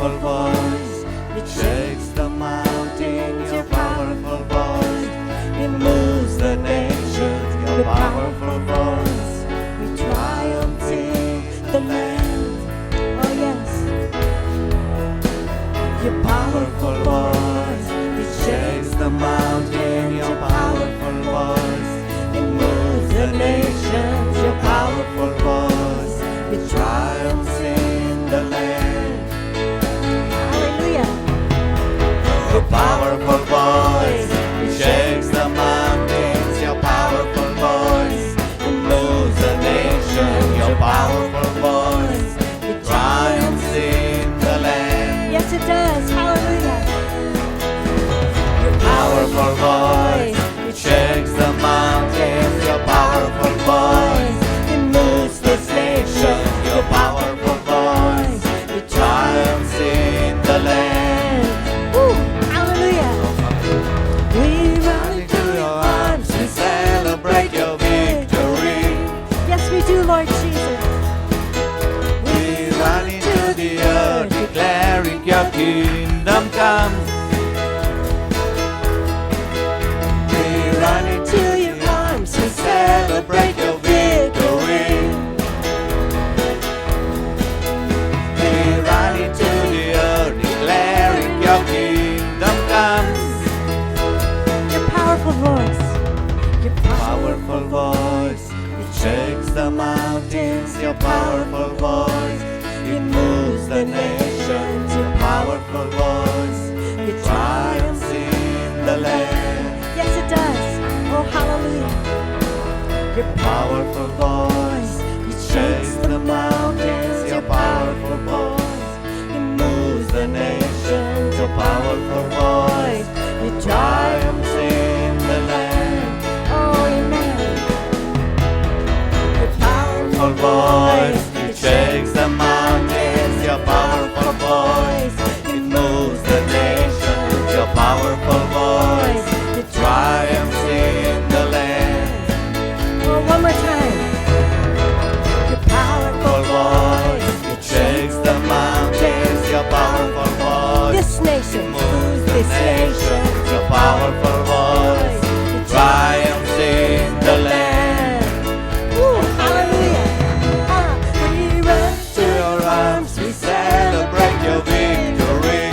powerful voice, it shakes the mountains. Your powerful voice, it moves the nations. Your powerful voice, we triumph in the land. Oh yes. Your powerful voice, it shakes the mountain. Your powerful voice, it moves the nations. Your powerful voice, it triumphs in the land. Hallelujah. Your powerful voice, it shakes the mountains. Your powerful voice, it moves the nation. Your powerful voice, it triumphs in the land. Yes, it does. Hallelujah. Your powerful voice, it shakes the mountains. Your powerful voice, it moves the nation. Your powerful voice, it triumphs in the land. Woo. Hallelujah. We run into your arms, we celebrate your victory. Yes, we do, Lord Jesus. We run into the earth, declaring your kingdom comes. We run into your arms, we celebrate your victory. We run into the earth, declaring your kingdom comes. Your powerful voice. Your Powerful voice, it shakes the mountains. Your powerful voice, it moves the nations. Your powerful voice, it triumphs in the land. Yes, it does. Oh, hallelujah. Your powerful voice, it shakes the mountains. Your powerful voice, it moves the nations. Your powerful voice, it triumphs in the land. Oh, amen. Your powerful voice, it shakes the mountains. Your powerful voice, it moves the nations. Your powerful voice, it triumphs in the land. Oh, one more time. Your powerful Voice, it shakes the mountains. Your powerful voice, This nation. moves the This nation. nations. Your powerful voice, it triumphs in the land. Woo, hallelujah. We run To your arms, we celebrate your victory.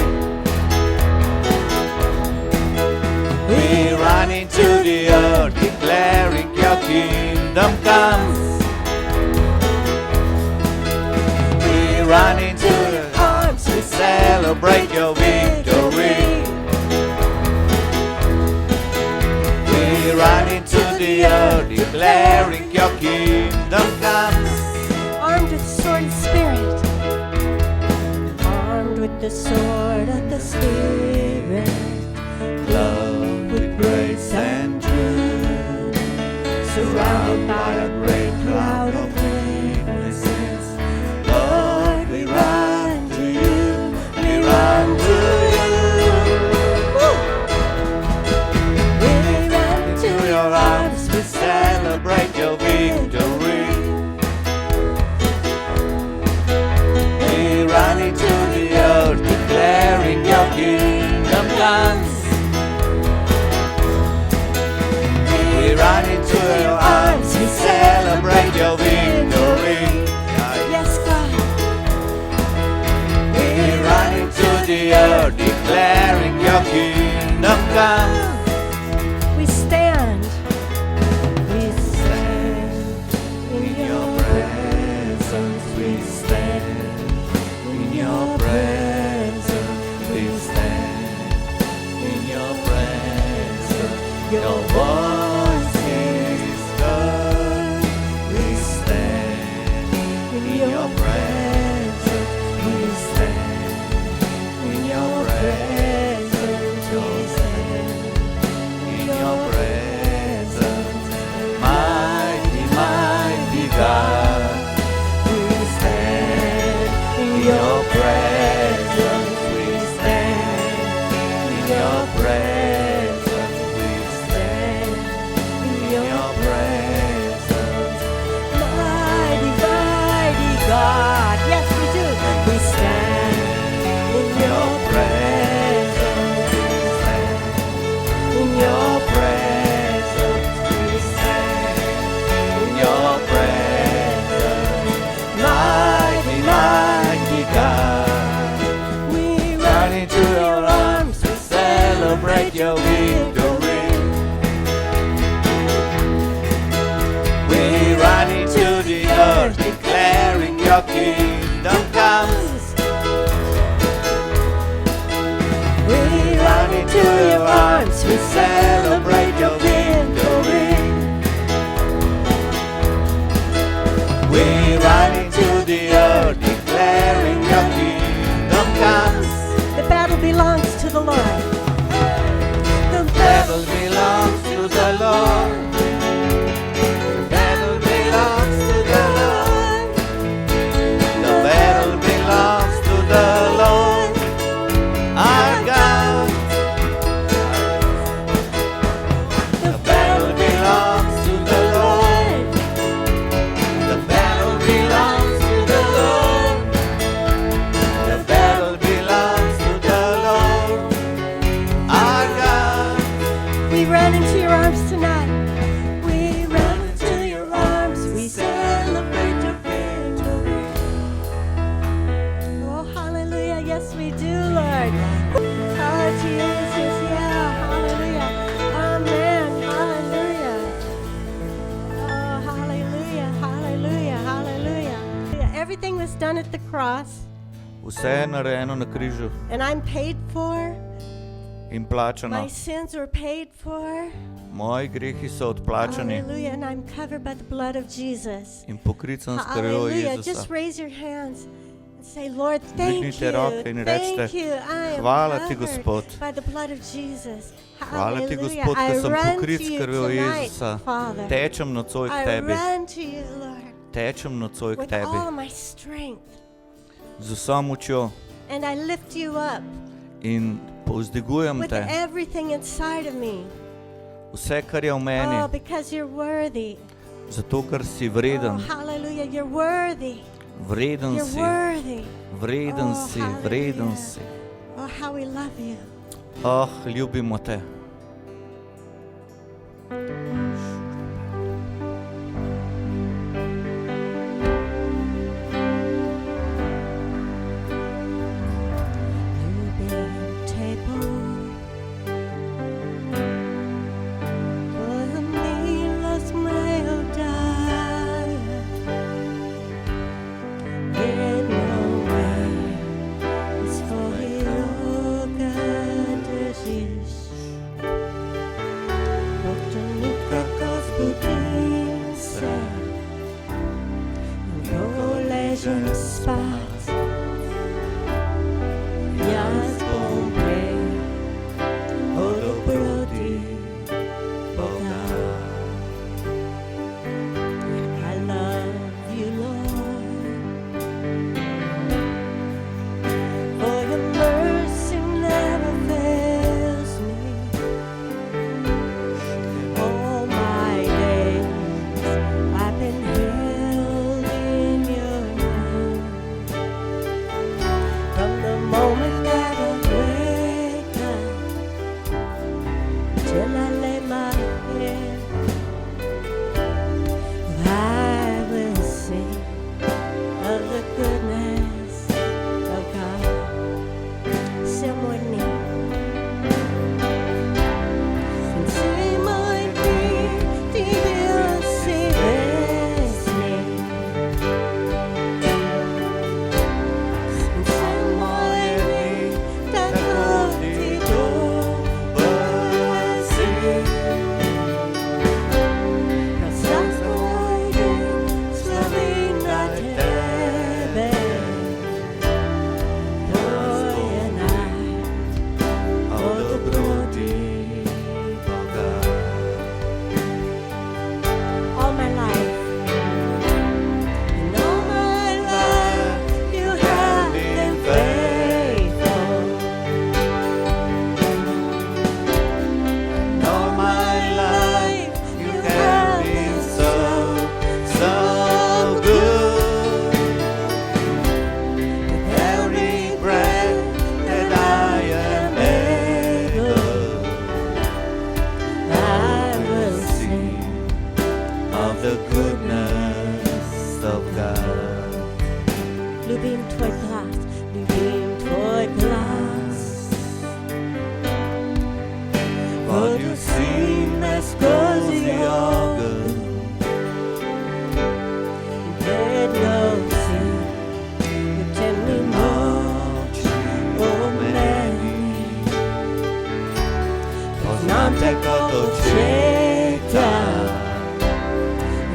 We run into the earth, declaring your kingdom comes. We run into your arms, we celebrate your victory. We run into the earth, declaring your kingdom comes. armed with sword and spirit. Armed with the sword of the Spirit. Love with grace and truth, surrounded by a great cloud of witnesses. Lord, we run to you, we run to you. We run To your arms, we celebrate your victory. We run into the earth, declaring your kingdom comes. We run into your arms, we celebrate your victory. Yes, God. We run into the earth, declaring your kingdom comes. We stand. We stand In your presence we stand. In your presence we stand. In your presence your voice is heard. We stand. In your presence we stand. In your presence we stand. In your presence, mighty, mighty God, we stand. In your presence, we stand. In your presence, we stand. In your presence, mighty, mighty God. Yes, we do. We stand in kingdom comes. We run into your arms, we celebrate your victory. We run into the earth, declaring your kingdom comes. The battle belongs to the Lord. The Battle belongs to the Lord. Battle belongs to the Lord. The battle belongs to the Lord, our God. The battle belongs to the Lord. The battle belongs to the Lord. The battle belongs to the Lord, our God. We run into your arms tonight. We run into your arms. We celebrate your victory. Oh, hallelujah. Yes, we do, Lord. Oh, Jesus. Yeah. Hallelujah. Amen. Hallelujah. Oh, hallelujah. Hallelujah. Hallelujah. Everything was done at the cross, Vse je narejeno na križu and I'm paid for. in plačano. My sins were paid for. Moji grehi so odplačani Hallelujah. And I'm covered by the blood of Jesus. in pokrit sem s krvjo Hallelujah. Jezusa. Just raise your hands and say, Lord, thank Dvignite you. roke in Thank recite, you. I am "Hvala ti, covered Gospod." by the blood of Jesus. Hvala ti, Hallelujah. Gospod, ker I sem run pokrit to s you krvjo tonight, Jezusa. Father. Tečem nocoj k I tebi, run to you, Lord, tečem nocoj k with tebi all my strength. z vso močjo And I lift you up in povzdigujem with te. everything inside of me. Vse, kar je v meni, Oh, because you're worthy. zato ker si Oh, vreden. hallelujah. You're worthy. Vreden You're si, worthy. vreden Oh, si, hallelujah. vreden si. Oh, how we love you. Oh, ljubimo te. Ljubim te Bog, tvoja milost me obdaja, vedno me iz svojih roka držiš. Od trenutka, ko zbudim se in ko ležem spat, jaz bom prej o dobroti Boga. I love you, Lord, for your mercy never fails me. All my days I've been held in your hand. From the moment that I wake up till I lay my head, I will sing of the goodness of God. Sing with me. And say my prayer, Dios sirves me. And say my name, tako ti dober si. Zahvaljujem, slavim na tebe. To je naj o dobroti Boga. All my life, and all my life, you have been faithful. And all my life you have been so, so good. With every breath that I am able, I will sing of the goodness of God. Ljubim tvoj glas, ljubim tvoj glas. Podusi me skozi ogenj, Vedno si accetta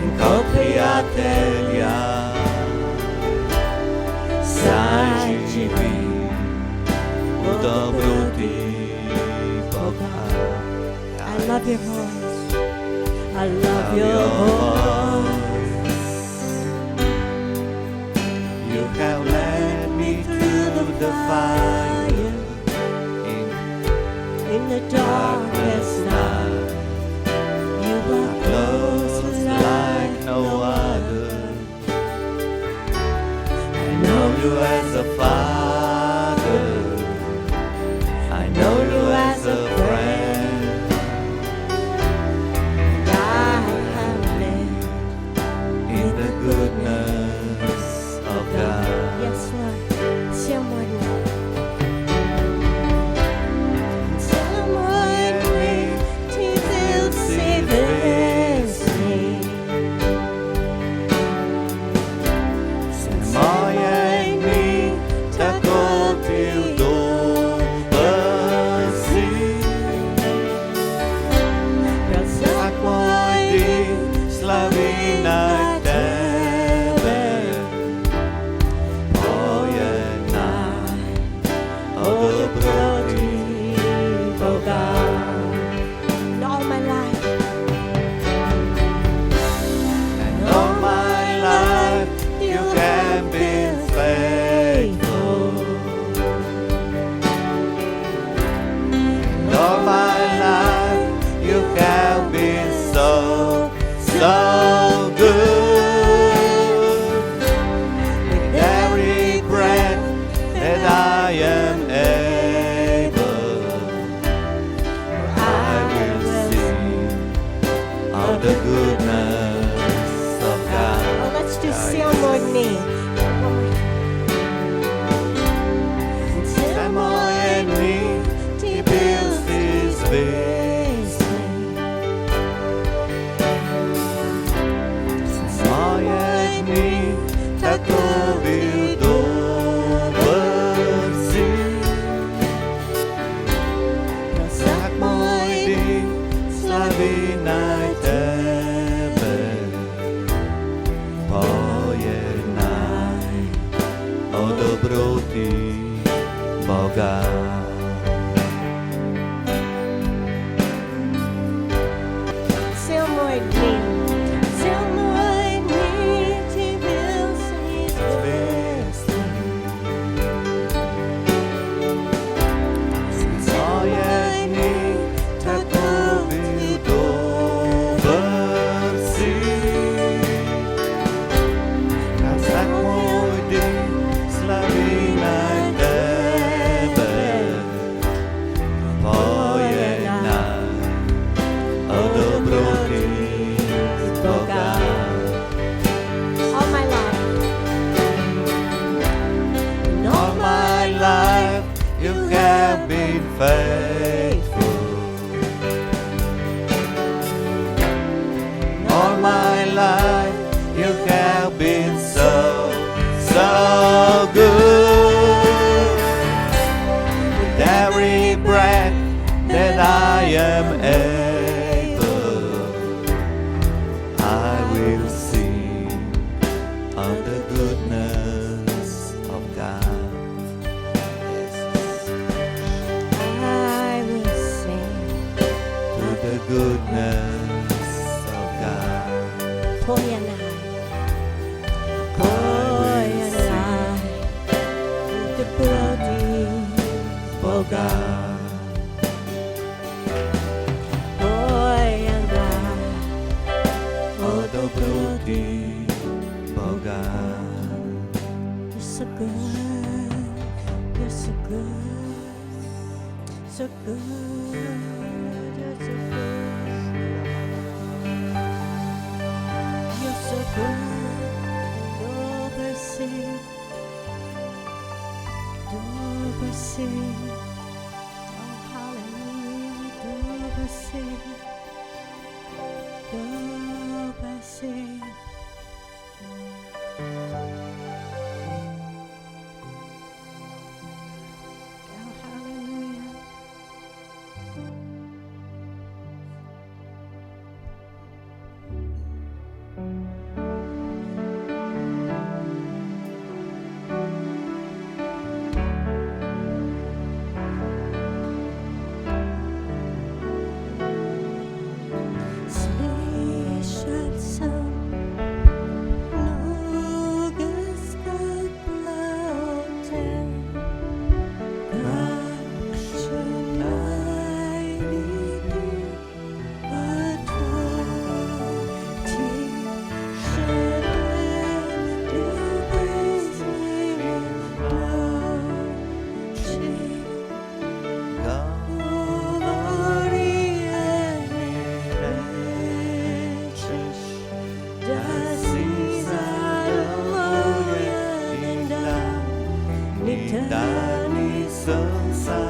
in copia teglia saživí udobruti Boha. I love your voice. I love your voice. You have led me through the fire In the darkest night, you are close like no other. I know you as a father. I know you as a friend. And I have lived In the goodness of God. Yes, Lord. Someone till save me. Moje tako byl dobrzy. Tak můj dým slaví na tebe. Pojednaj o dobroti Boga. All my life, And all my life you have been faithful. And all my life you have been so, so good. With every breath that I am able, I will sing of the goodness of God. oh, let's do Still More Than Me. Still more than me, He builds His ways. More than me, tako byl dobrzy. Tak můj dým slaví na tebe. Pojednaj o dobroti Boga. Still More Than Me. Still more than me, He builds His ways. Moje dny tako byl dobrzy. Tak můj dým slaví na tebe. Pojednaj o dobroti Boga. All my life. And All my life you have been faithful. All my life you have been so, so good. With every breath that I am able, I will sing of the goodness of God. I will sing. To the goodness of God. Poyanai. I will Poyanai. The bloody Boga. Poyanai. O dobroti Boga. You're so good. You're so good. So good. You're so good. You're so good. Dobrsig. Oh, hallelujah. Dobrsig. Oh, hallelujah. เธอ Dani sungsa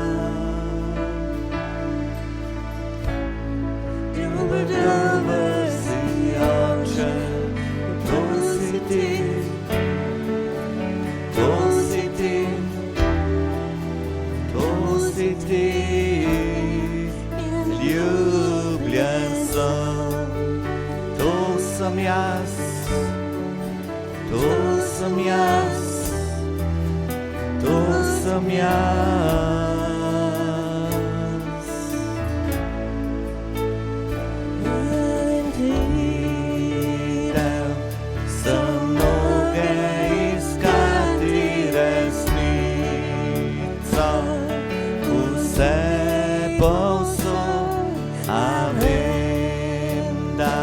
Doversi oče To si ti To si ti To si ti Ljubljen sem To sem jaz To sem jaz To sem jaz Videl sem mnoge iskati resnico Vse povsod, a vem, da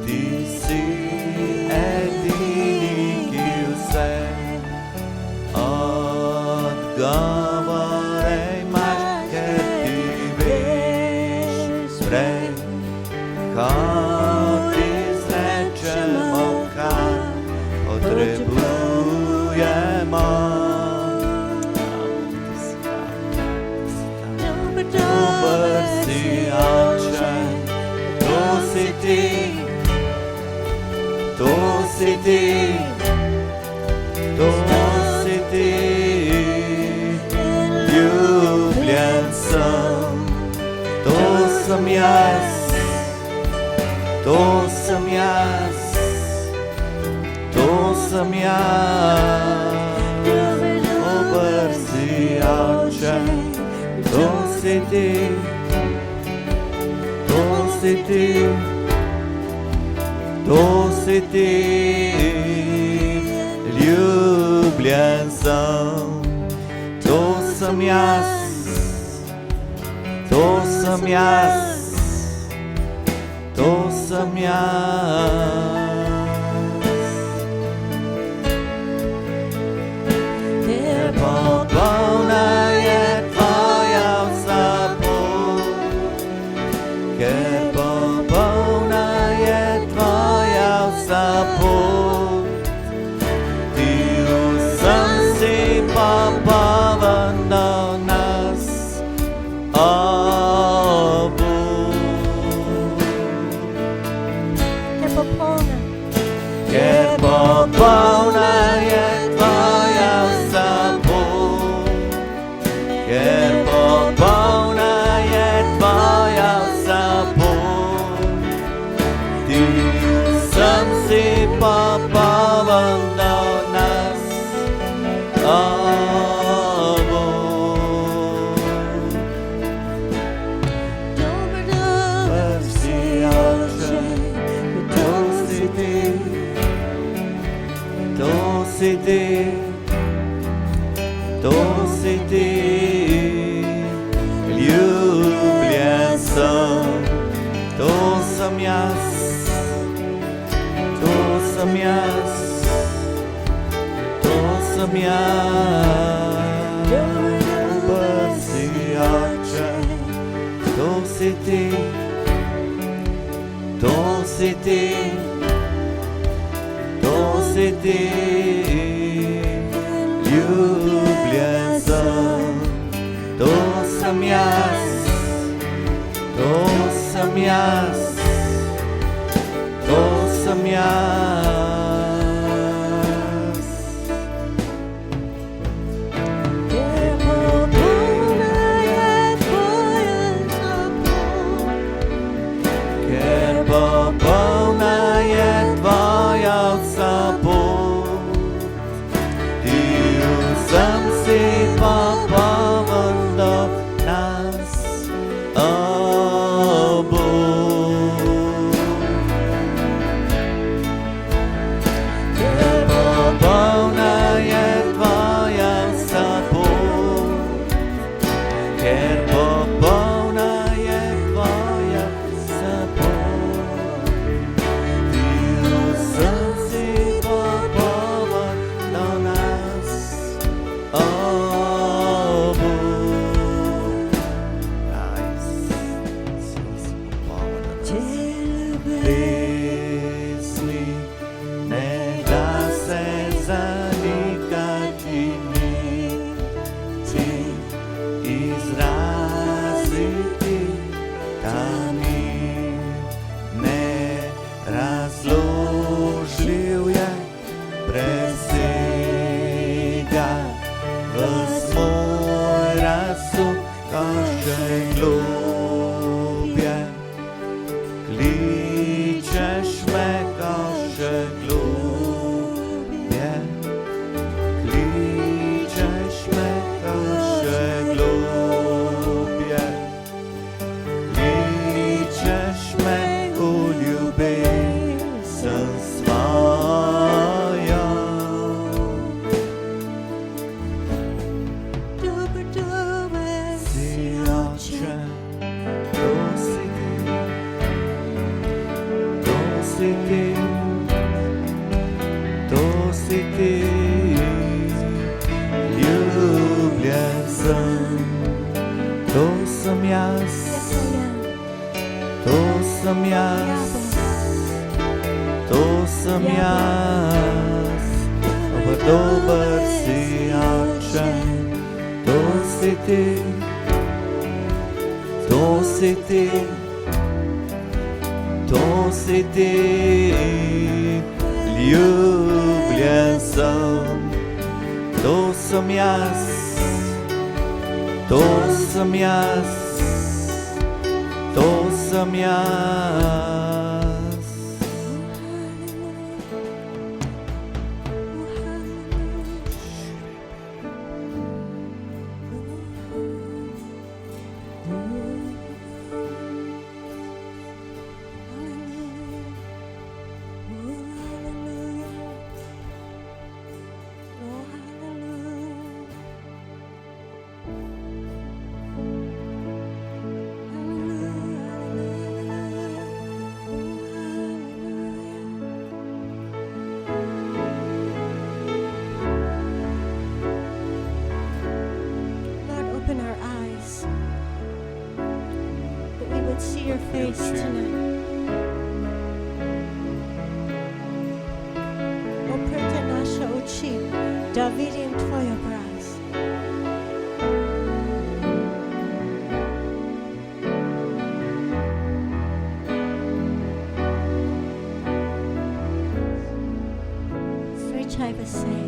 ti si edini, ki vse odgovore imaš, ker ti veš prej, kot izrečemo, kar potrebujemo. Dober si oče, to si ti, to si ti, to si ti. Ljubljen sem, to sem jaz, to sem jaz, to sem jaz. Dober si oče, to si ti, to si ti, to si ti. Ljubljen sem, to sem jaz, to sem jaz, to sem jaz. Ker popolna je tvoja vsa pot, ker popolna je tvoja vsa pot. Ti vsem si popoln do nas, o Bog. Ker popolna je tvoja vsa pot, ker popolna je tvoja vsa pot. Ti vsem si popoln do nas, o Bog. Dober si oče, to si ti, to si ti, to si ti. Ljubljen sem, to sem jaz, to sem jaz, to sem jaz. Dober si oče, to si ti, to si ti, to si ti. Ljubljen sem, to sem jaz, to sem jaz, to sem jaz. Ker popolna je tvoja vsa pot, ker popolna je tvoja vsa pot. Ti vsem si popoln do nas, o Bog. Ker popolna je tvoja vsa pot, ker popolna je tvoja vsa pot. Ti vsem si popoln do nas, o Bog. Pesmi ne da se zanikati ni, Mój razu każdej lubię, kliczesz me każdej lubię, kliczesz me każdej lubię, kliczesz me ulubieńcem swoją. To sam jaz, aber dober si oče, to si ti, to si ti, to si ti, ljubljen sem, to sam jaz, to sam jaz, to sam jaz. Open our eyes that we would see your face tonight. Oprete naše oči, da vidim tvoj obraz. Srećaj vas se.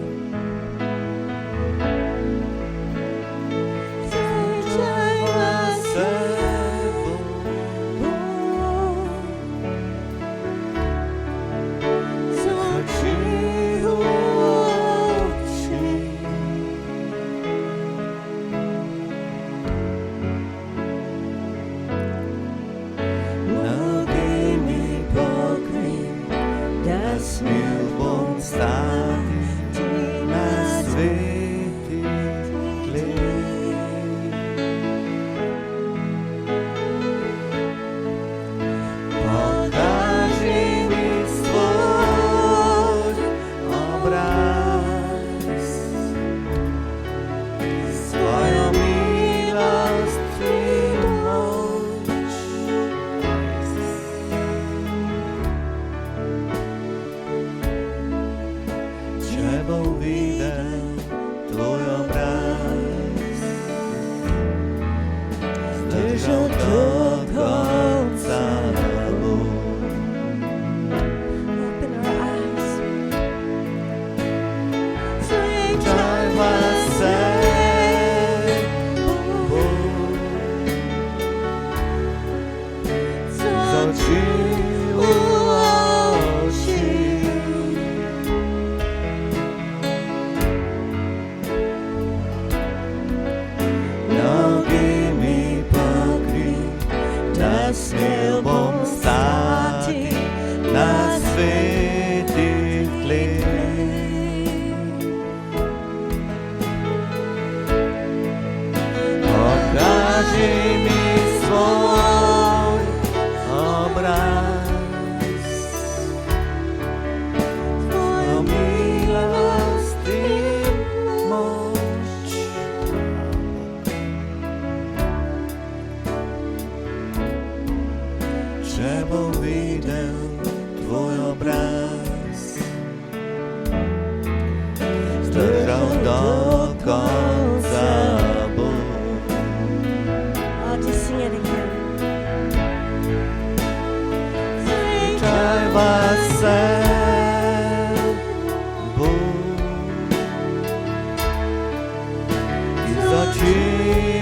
z oči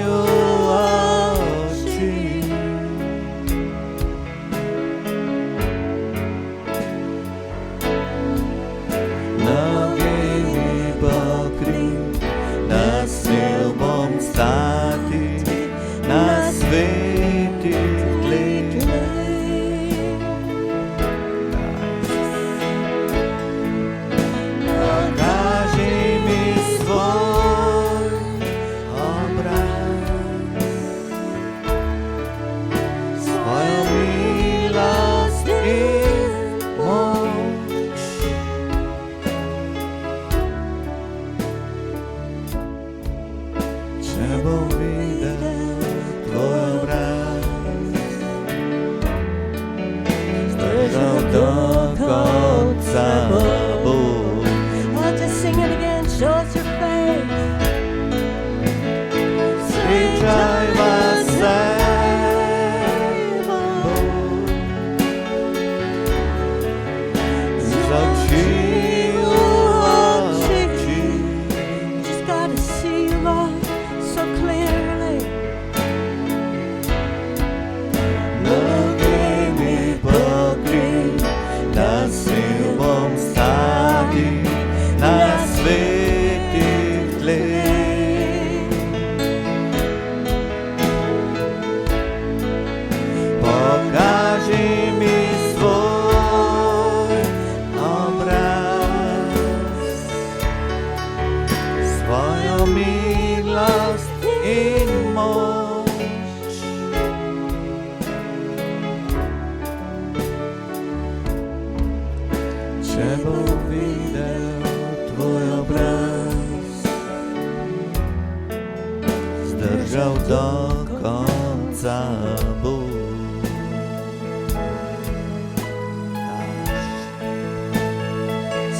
v oči. Noge mi pokri, da smel bom stati na svetih tleh. Pokaži mi svoj obraz, svojo milost in moč. Če bom videl tvoj obraz, zdržal do konca bom. Oh, just sing it again. Show us your face. Srečajva se bo z oči v oči. Just gotta see you, Lord, so clearly. Noge mi pokri, da smel bom stati na svetih tleh. Pokaži mi svoj obraz, svojo milost in moč. Če bom videl tvoj obraz, zdržal do konca bom.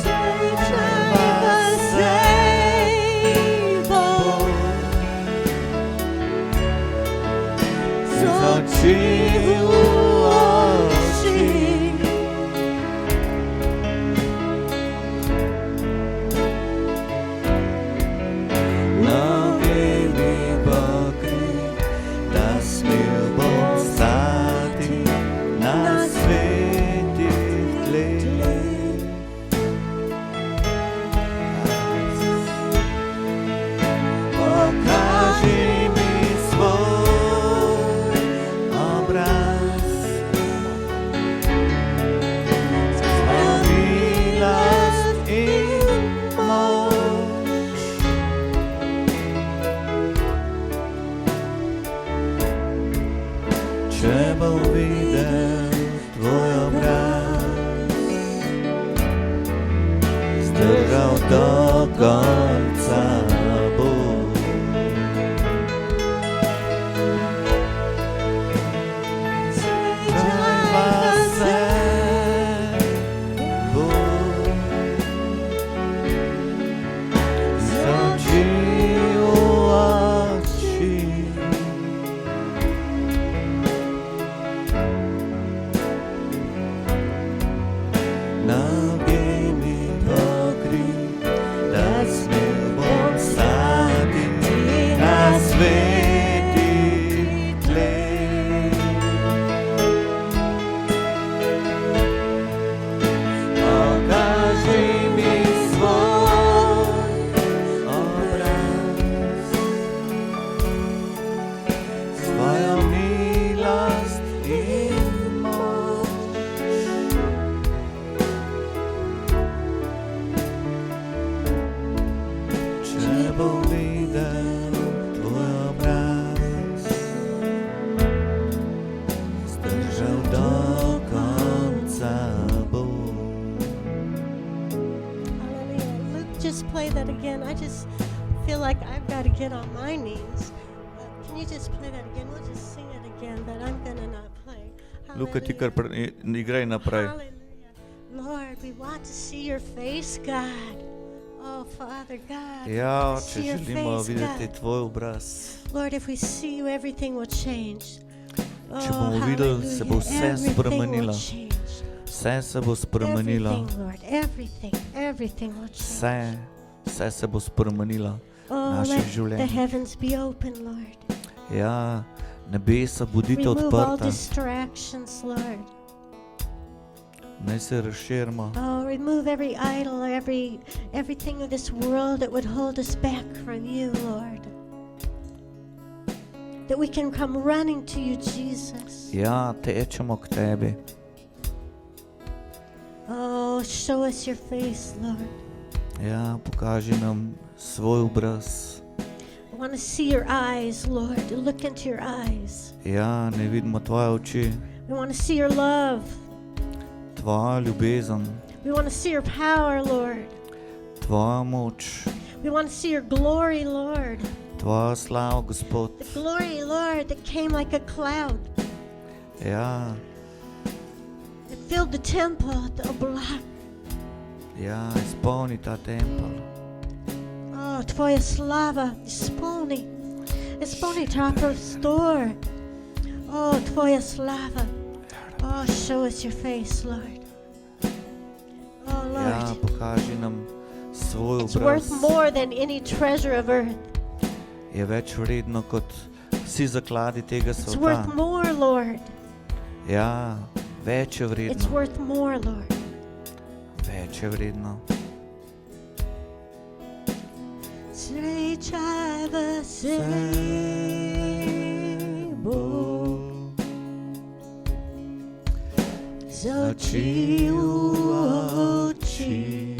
Srečajva se bo z oči v oči. Noge mi pokri, da smel bom stati na svetih tleh. Pokaži mi svoj obraz, svojo milost in moč. Če bom videl tvoj obraz, zdržal do konca bom. Srečajva se bo z oči v oči. Noge mi pokri, da smel bom stati na svetih tleh. Pokaži mi svoj obraz, svojo milost in moč. Če bom videl tvoj obraz, zdržal do konca bom. Hallelujah. Luke, just play that again. I just feel like I've got to get on my knees. Can you just play that again? We'll just sing it again, but I'm going to not play. Luka, ti kar igraj naprej. Hallelujah. Lord, we want to see your face, God. Oh, Father God. Ja, see če your želimo face, videti God. tvoj obraz, Lord, if we see you, everything will change. Če bomo videli, se bo vse Everything spremenilo. will change. Vse se bo spremenilo. Everything, Lord, everything will change. Vse se bo spremenilo. Oh, naših let the življenjih. heavens be open, Lord. Ja, nebesa, bodite Remove all odprta, distractions, Lord. naj se razširimo. Oh, remove every idol, everything of this world that would hold us back from you, Lord. That we can come running to you, Jesus. Ja, tečemo k tebi. Oh, show us your face, Lord. Ja, pokaži nam svoj obraz. I want to see your eyes, Lord. To look into your eyes. Ja, ne vidimo tvoje oči, We want to see your love. tvoja ljubezen, We want to see your power, Lord. tvoja moč, We want to see your glory, Lord. tvoja slava, Gospod. The glory, Lord, that came like a cloud. Ja, It filled the temple, the block. ja, izpolni ta tempelj. Oh, tvoja slava, ispolni. Ispolni ta prostor. Oh, tvoja slava. Oh, show us your face, Lord. Oh, Ja, Lord. pokaži nam svoj It's obraz. worth more than any treasure of earth. Je več vredno kot vsi zakladi tega It's worth sveta. more, Lord. Ja, več je It's vredno, worth more, Lord. več je vredno. Srečava se bo z oči v oči.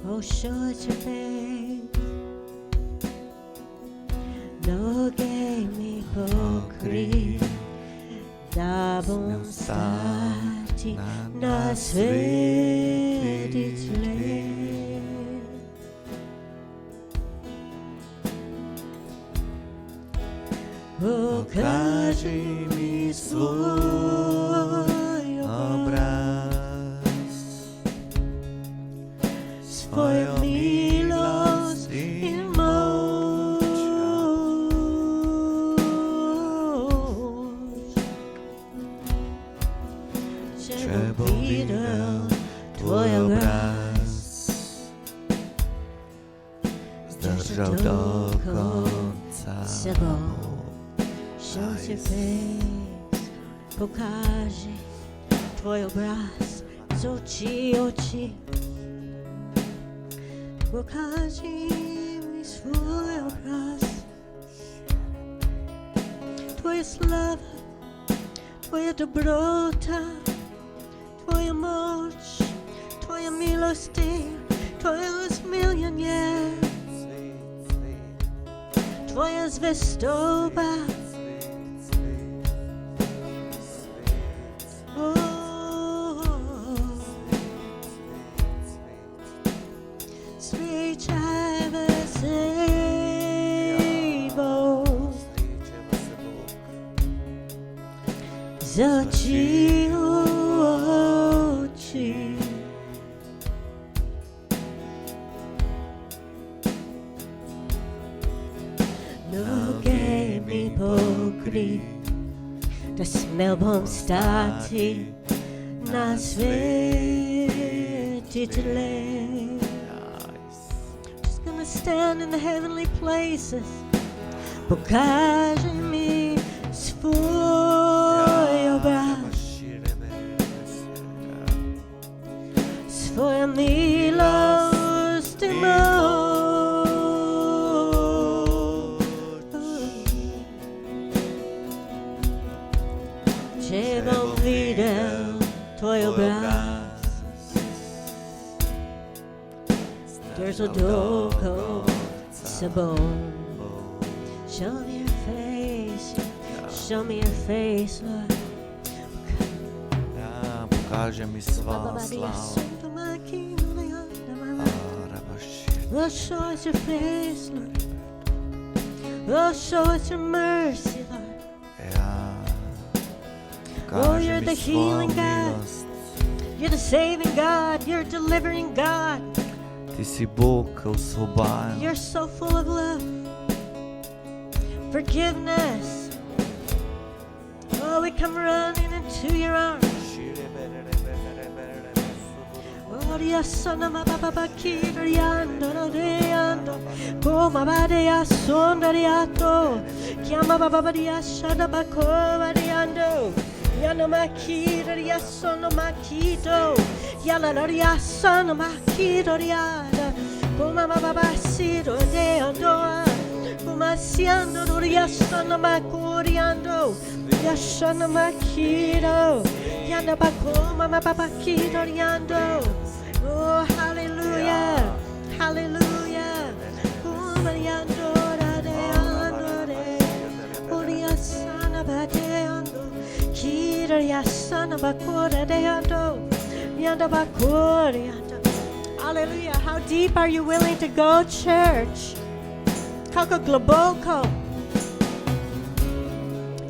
Oh, show us your face. Noge mi pokri, da bom stati na sveti tleh. Pokaži mi svoj obraz, svojo milost in moč. Če bom videl tvoj obraz, Zdržal do konca. se bom. Show us your face, pokaži tvoj obraz z oči oči. Pokaži mi svoj obraz, tvoja slava, tvoja dobrota, tvoja moč, tvoja milosti, tvoja usmiljenje, tvoja zvestoba. Z oči v oči. Noge mi pokri, da smel bom stati na sveti tleh. Just gonna stand in the heavenly places. Pokaži mi svoj obraz, svoja milost in moč. Če bom videl tvoj obraz, zdržal do konca bom. Show me your face, show me your face, Lord. Ja, pokaže mi svojo slavo. Oh, show us your face, Lord. Oh, show us your mercy, Lord. Ja, Oh, you're pokaže the mi svojo healing God. milost. You're the saving God. You're delivering God. Ti si Bog, ki osvobaja. You're so full of love, forgiveness. Oh, we come running into your arms. Oh, Gloria sana ma baba bakiriando rodeando. Come varia sondariato. Chiama baba varia shada bakovariando. Yana makira sono makito. Yana loria sono makito riada. Come baba siro deando. Come siando loria sono makuriando. Yashana makito. Yana bakoma baba kito riando. Oh hallelujah. Hallelujah. Kumariando radeando re. Oria sana badeando. Kira yasana bakura deando. Yanda bakuriando. Hallelujah. How deep are you willing to go, church? Kako globoko.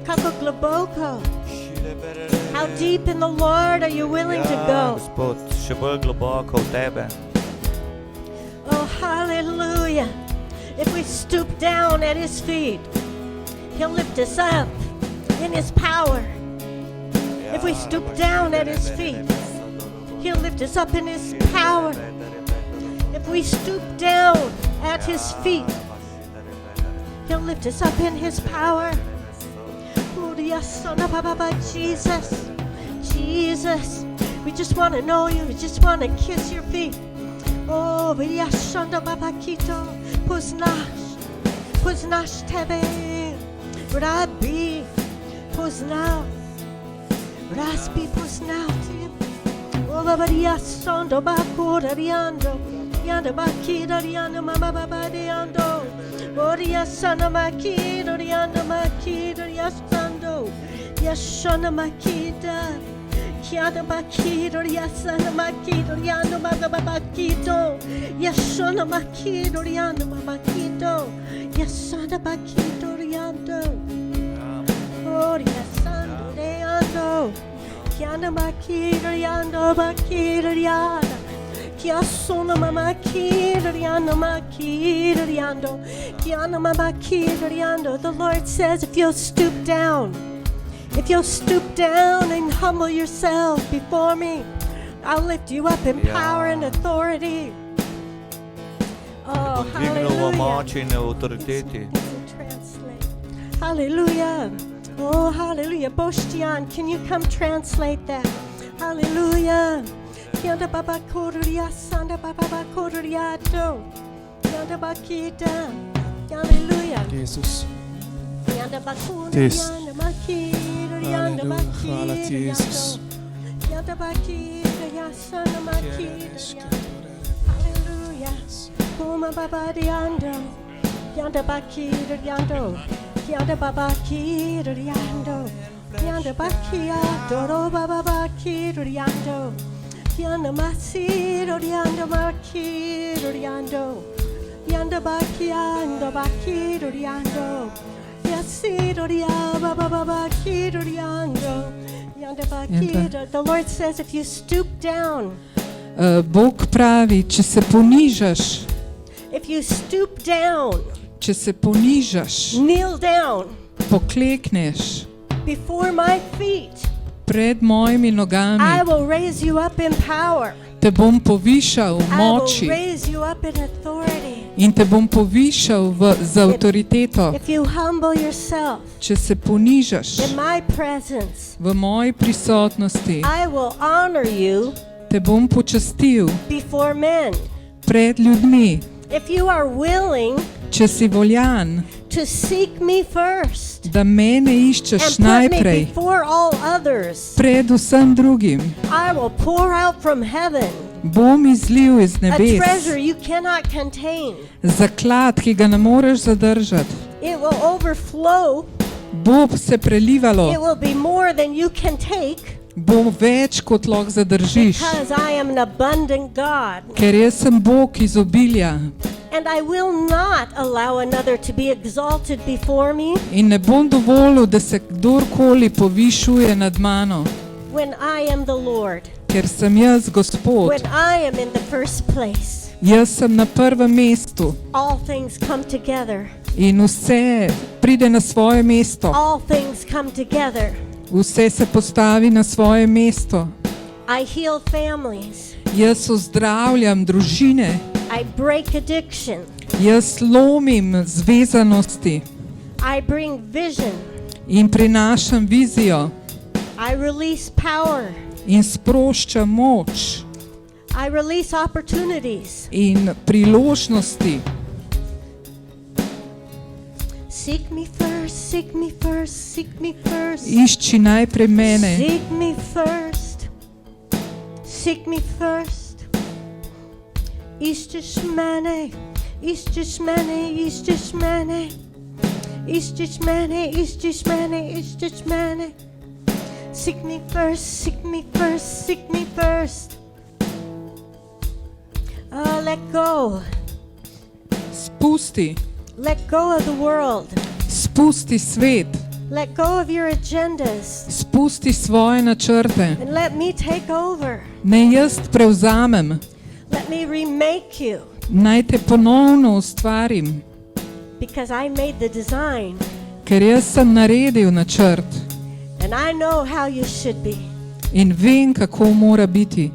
Kako globoko. How deep in the Lord are you willing to go? Gospod, še bolj globoko v tebe. Oh, hallelujah. If we stoop down at his feet, he'll lift us up in his power. If we stoop down at his feet, he'll lift us up in his power. If we stoop down at his feet, he'll lift us up in his power. Jesus, Jesus, we just want to know you. We just want to kiss your feet. Oh, Poznaš tebe, Rabbi, poznal te. Oh, Babaria sondo bakura riando, yanda bakira riando, mama baba riando. Oria sana makira riando, makira yasando, yashana makida. Kiana makiro, yasana makiro, riando, mama baba kito. Yashana makiro, riando, mama kito. Yasana makito, riando. Oria sando riando. Kiana makiro, riando, makiro, riando. Kiasona mama kiro, riando, makiro, riando. Kiana mama kiro, riando. The Lord says, if you'll stoop down and humble yourself before me, I'll lift you up in power and authority. Oh, hallelujah. Hallelujah. Oh, hallelujah. Bostian, can you come translate that? Hallelujah. Yanda baba koruria, sanda baba koruriato. Yanda bakita. Hallelujah. Jesus. Yanda bakura, Tes. yanda makira, yanda Hvala ti, makira, Jesus. yanda bakira, yasana makira, hallelujah. Kuma baba yanda, yanda bakira, yando, yanda baba kira, yando, yanda bakia, doro baba bakira, yando, yanda masira, yanda makira, yando, yanda bakia, yanda bakira, yando. The Lord says if you stoop down, Bog pravi, če se ponižaš, if you stoop down, če se ponižaš, kneel down poklekneš before my feet, pred mojimi I nogami, will raise you up in power. te bom povišal v I will moči raise you up in authority. in te bom povišal z avtoriteto. If you humble yourself Če se ponižaš in my presence, v moji prisotnosti, I will honor you te bom počastil before men. pred ljudmi. If you are willing Če si voljan, to seek me first da mene and iščeš put me najprej, before all others, pred vsem drugim, I will pour out from heaven bom izlil iz a nebes treasure you cannot contain. zaklad, ki ga ne moreš zadržati. It will overflow. Bo se prelivalo, It will be more than you can take bo več, kot lahko zadržiš, because I am an abundant God. ker jaz sem Bog izobilja And I will not allow another to be exalted before me in ne bom dovolil, da se kdorkoli povišuje nad mano, when I am the Lord, ker sem jaz Gospod. when I am in the first place. Jaz sem na prvem mestu All things come together. in vse pride na svoje mesto. All things come together. Vse se postavi na svoje mesto. I heal families. Jaz ozdravljam družine. I break addiction. Jaz lomim zvezanosti I bring vision. in prinašam vizijo I release power. in sproščam moč I release opportunities. in priložnosti. Seek me first, seek me first, seek me first. Išči najprej mene. Seek me first. Seek me first. Iščeš mene, iščeš mene, iščeš mene. Iščeš mene, iščeš mene, iščeš mene. Seek me first, seek me first, seek me first. Let go. Spusti, Let go of the world. spusti svet, Let go of your agendas. spusti svoje načrte. And let me take over. Naj jaz prevzamem, Let me remake you. naj te ponovno ustvarim, Because I made the design. ker jaz sem naredil načrt And I know how you should be. in vem, kako mora biti.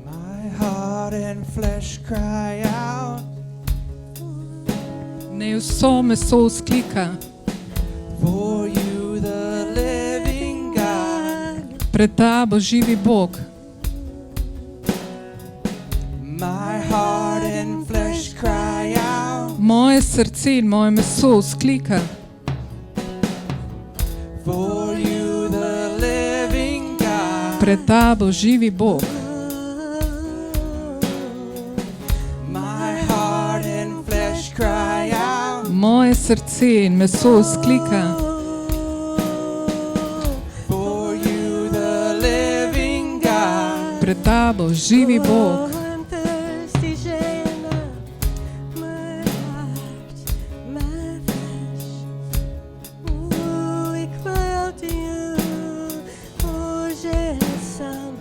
My heart and flesh cry out Naj vso meso vzklika, for you, the living God. pred tabo živi Bog. My heart and flesh cry out Moje srce in moje meso vzklika, for you, the living God. pred tabo živi Bog. My heart and flesh cry out Moje srce in meso vzklika, for you, the living God. pred tabo živi Bog. I'm thirsty, Shayna. My heart, my flesh. We cry out to you. Oh, Shayna, son.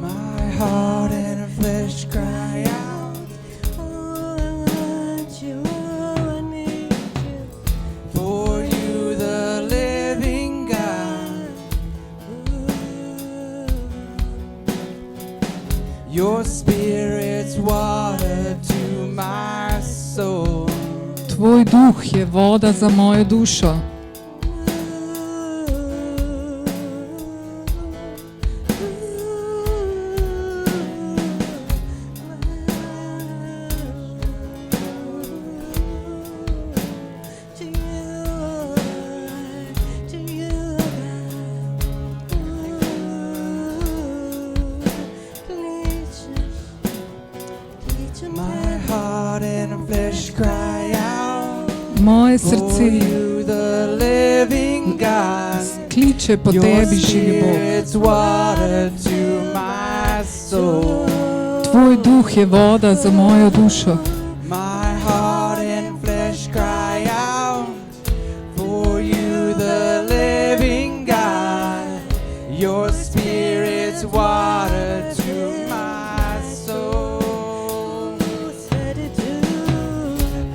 My heart and flesh cry out Oh, I want you. Oh, I need you. for you, the living God. Your spirit's water to my soul. Tvoj duh je voda za mojo dušo. My heart and flesh cry out Moje for srce you, the living God. kliče po Your tebi, živi Bog. spirit's water to my soul. Tvoj duh je voda za mojo dušo. My heart and flesh cry out for you, the living God. Your spirit's water to my soul.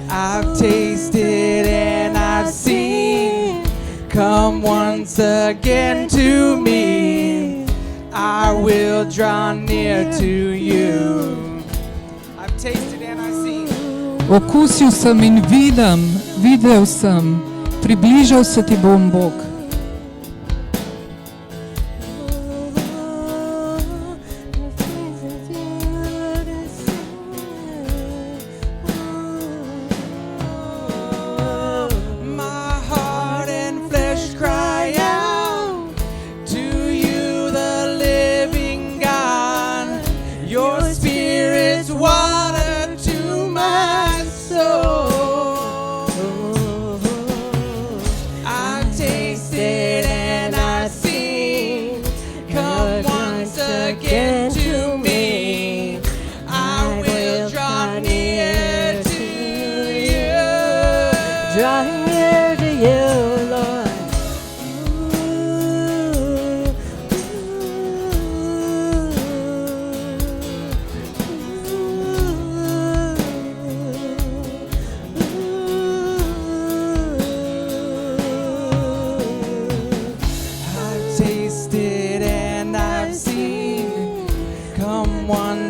I've tasted and I've seen. Come once again to me. I will draw near to you. I've tasted and I've seen. Okusil sem in videl sem, približal se ti bom, Bog. My heart and flesh cry out to you, the living God. Your spirit's water to my soul. I've tasted and I've seen. Come once again to me. I will draw near to you. Draw near to you, Lord.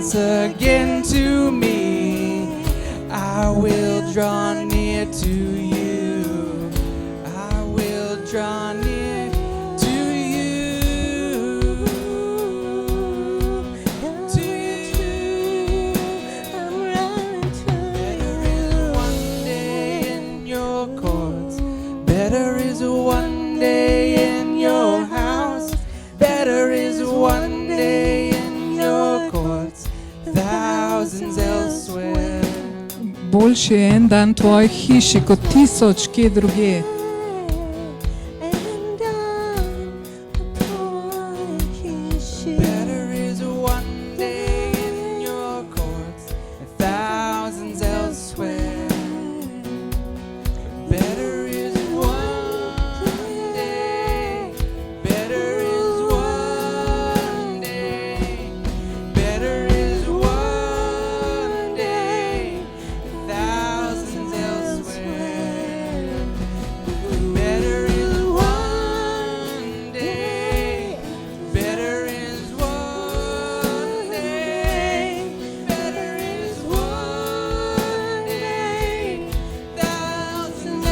once again to me. I will draw near to you. I will draw near to you. To you. I'm running to Better is one day in your courts. Better is one day in your house. Better is one day in your courts. Thousands elsewhere. Boljši je en dan v tvoji hiši kot 1000 kje drugje. and upon his shield. Better is one day in your courts. Thousands elsewhere. Better is one day. Better is one day. Better is one day. Thousands elsewhere. Better is one day. Better is one day. Better is one day. Thousands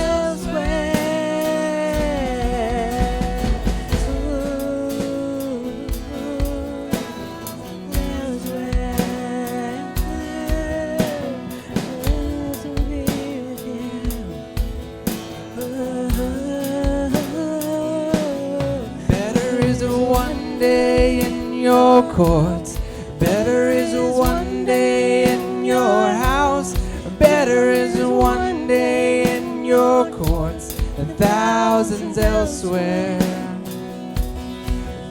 Better is one day in your courts. Better is one day in your house. Better is one day in your courts than thousands elsewhere.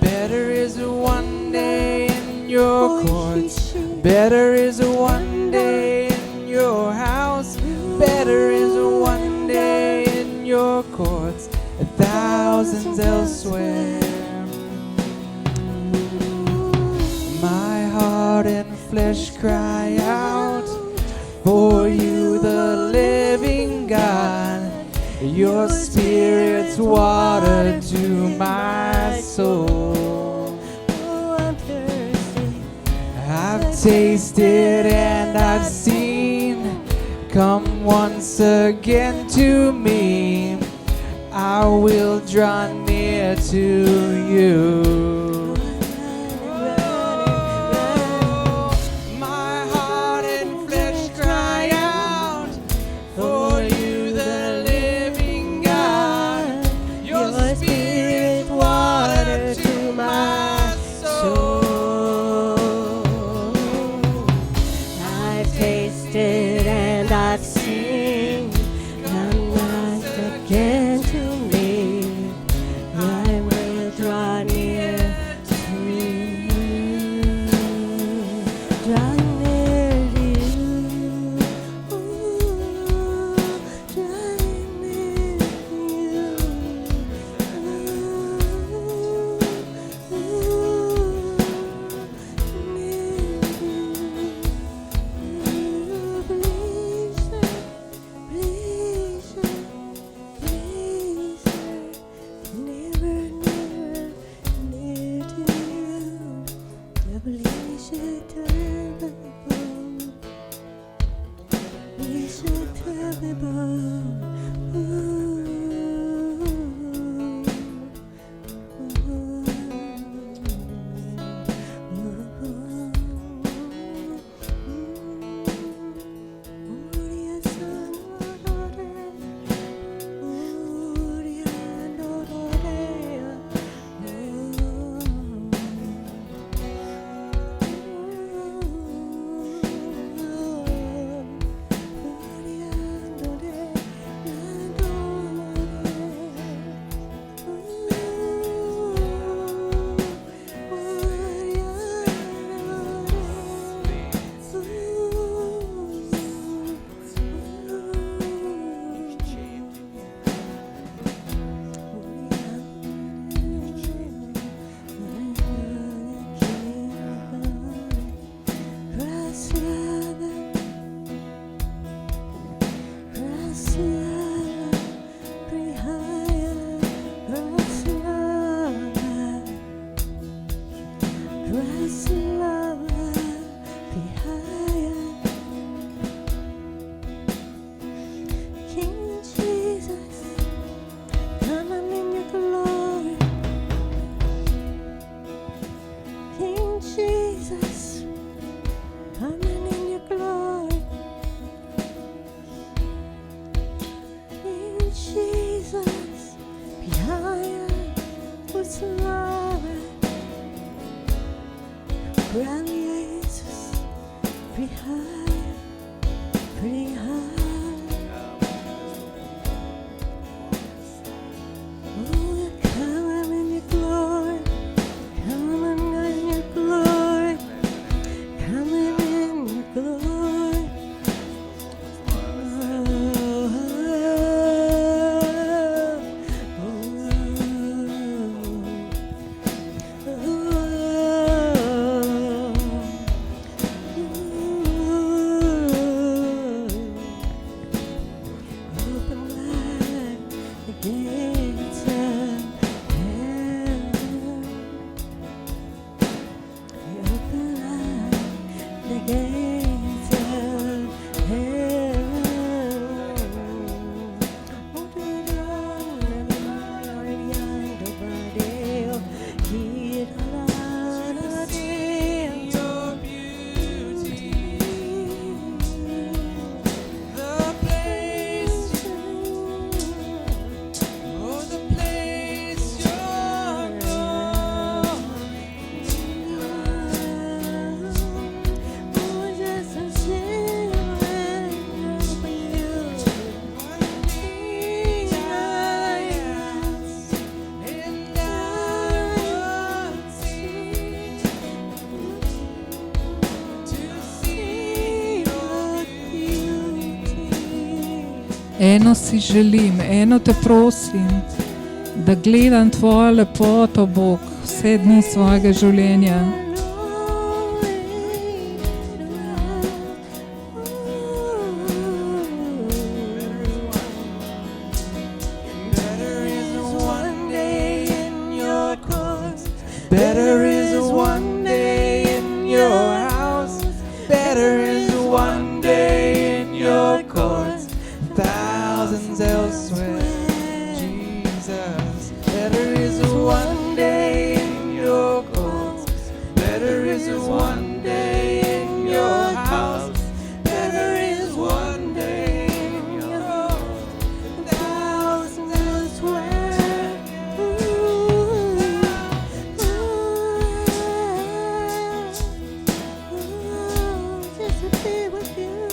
Better is one day in your courts. Better is one day in your house. Better is one day in your courts than thousands elsewhere. My heart and flesh cry out for you, the living God. Your spirit's water to my soul. I'm thirsty. I've tasted and I've seen. Come once again to me. I will draw near to you. My heart and flesh cry out for you, the living God. Your spirit water to my soul. I've tasted and I've seen. Come once again to me. I will draw near to you. Draw near to you. Ooh, draw near to you. Rally Jesus, pretty high, pretty high. Oh, come on in your glory, come on in your glory, come on in your glory. Your beauty, the place, oh, the place you're and I would seek to see your beauty. Eno si želim, eno te prosim, da gledam tvojo lepoto, Bog, vse dni svojega življenja. Better is one day in your courts. Better is one day in your house. Better is one day in your courts. Thousands elsewhere, Jesus. Better is one day in your courts. Better is one day in your house. Better is one day in your Thousands elsewhere. Just to be with you,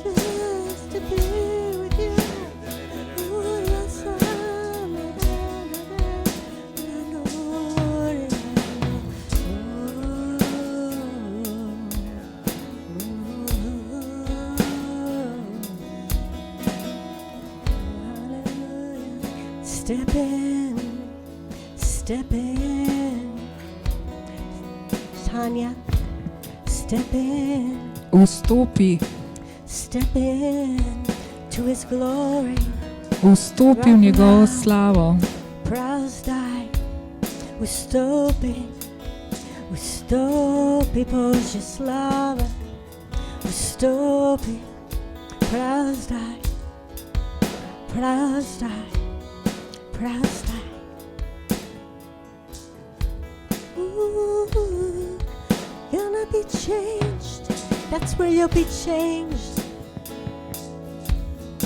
just to be with you. Yes, Step in, step in. Tanya, step in, Vstopi, step in to His glory. vstopi v njegovo slavo. Pravzdaj, vstopi, vstopi Božja slava. Vstopi, pravzdaj, pravzdaj, pravzdaj. You'll not be changed. That's where you'll be changed.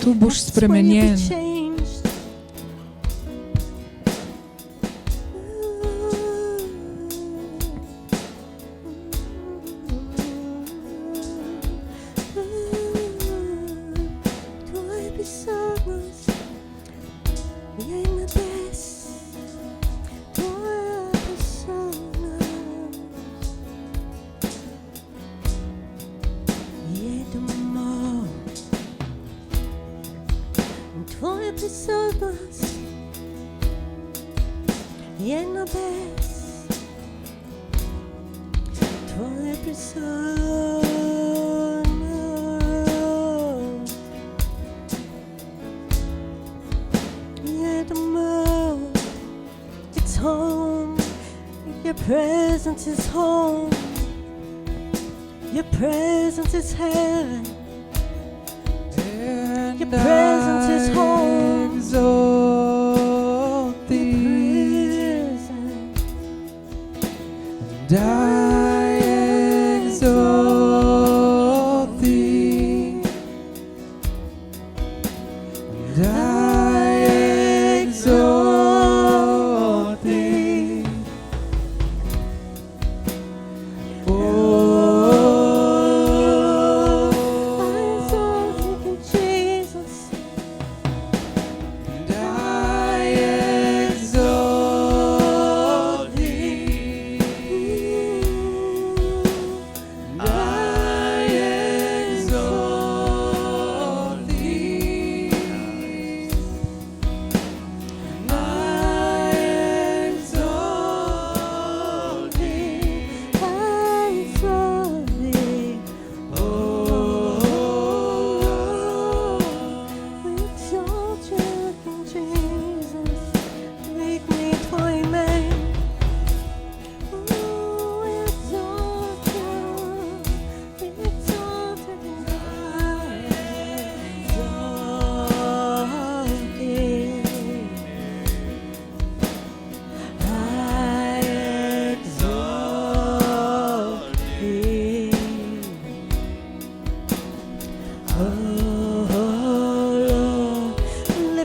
Tu boš That's where you'll spremenjen. be changed. Твой бессмертность, я им без. Твоя бессмертность, еду мол. Твоя бессмертность, я им без. Твоя бессмертность. It's home. Your presence is home. Your presence is heaven. Your presence is home. Exalt thee, and I exalt thee, and I exalt thee.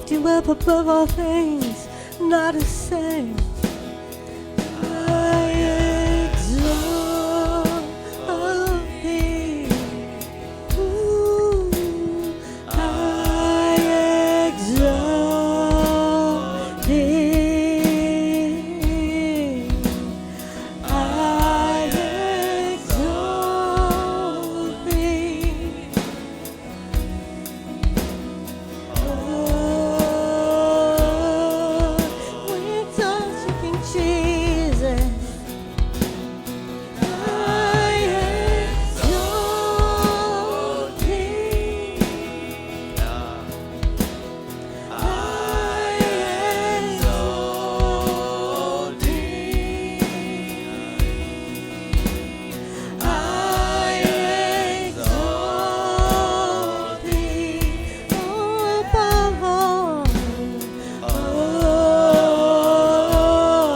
lift you up above all things, not a thing. I exalt thee. Ooh, I exalt thee. I exalt thee. Oh, we exalt you, King Jesus. I exalt thee. I exalt thee. I exalt thee. Oh, above all.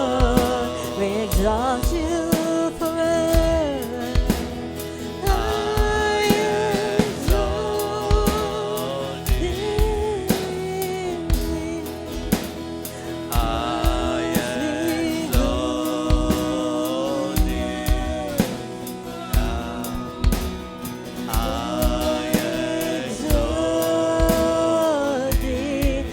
Oh, we exalt you forever. I exalt thee. I exalt thee. I exalt thee.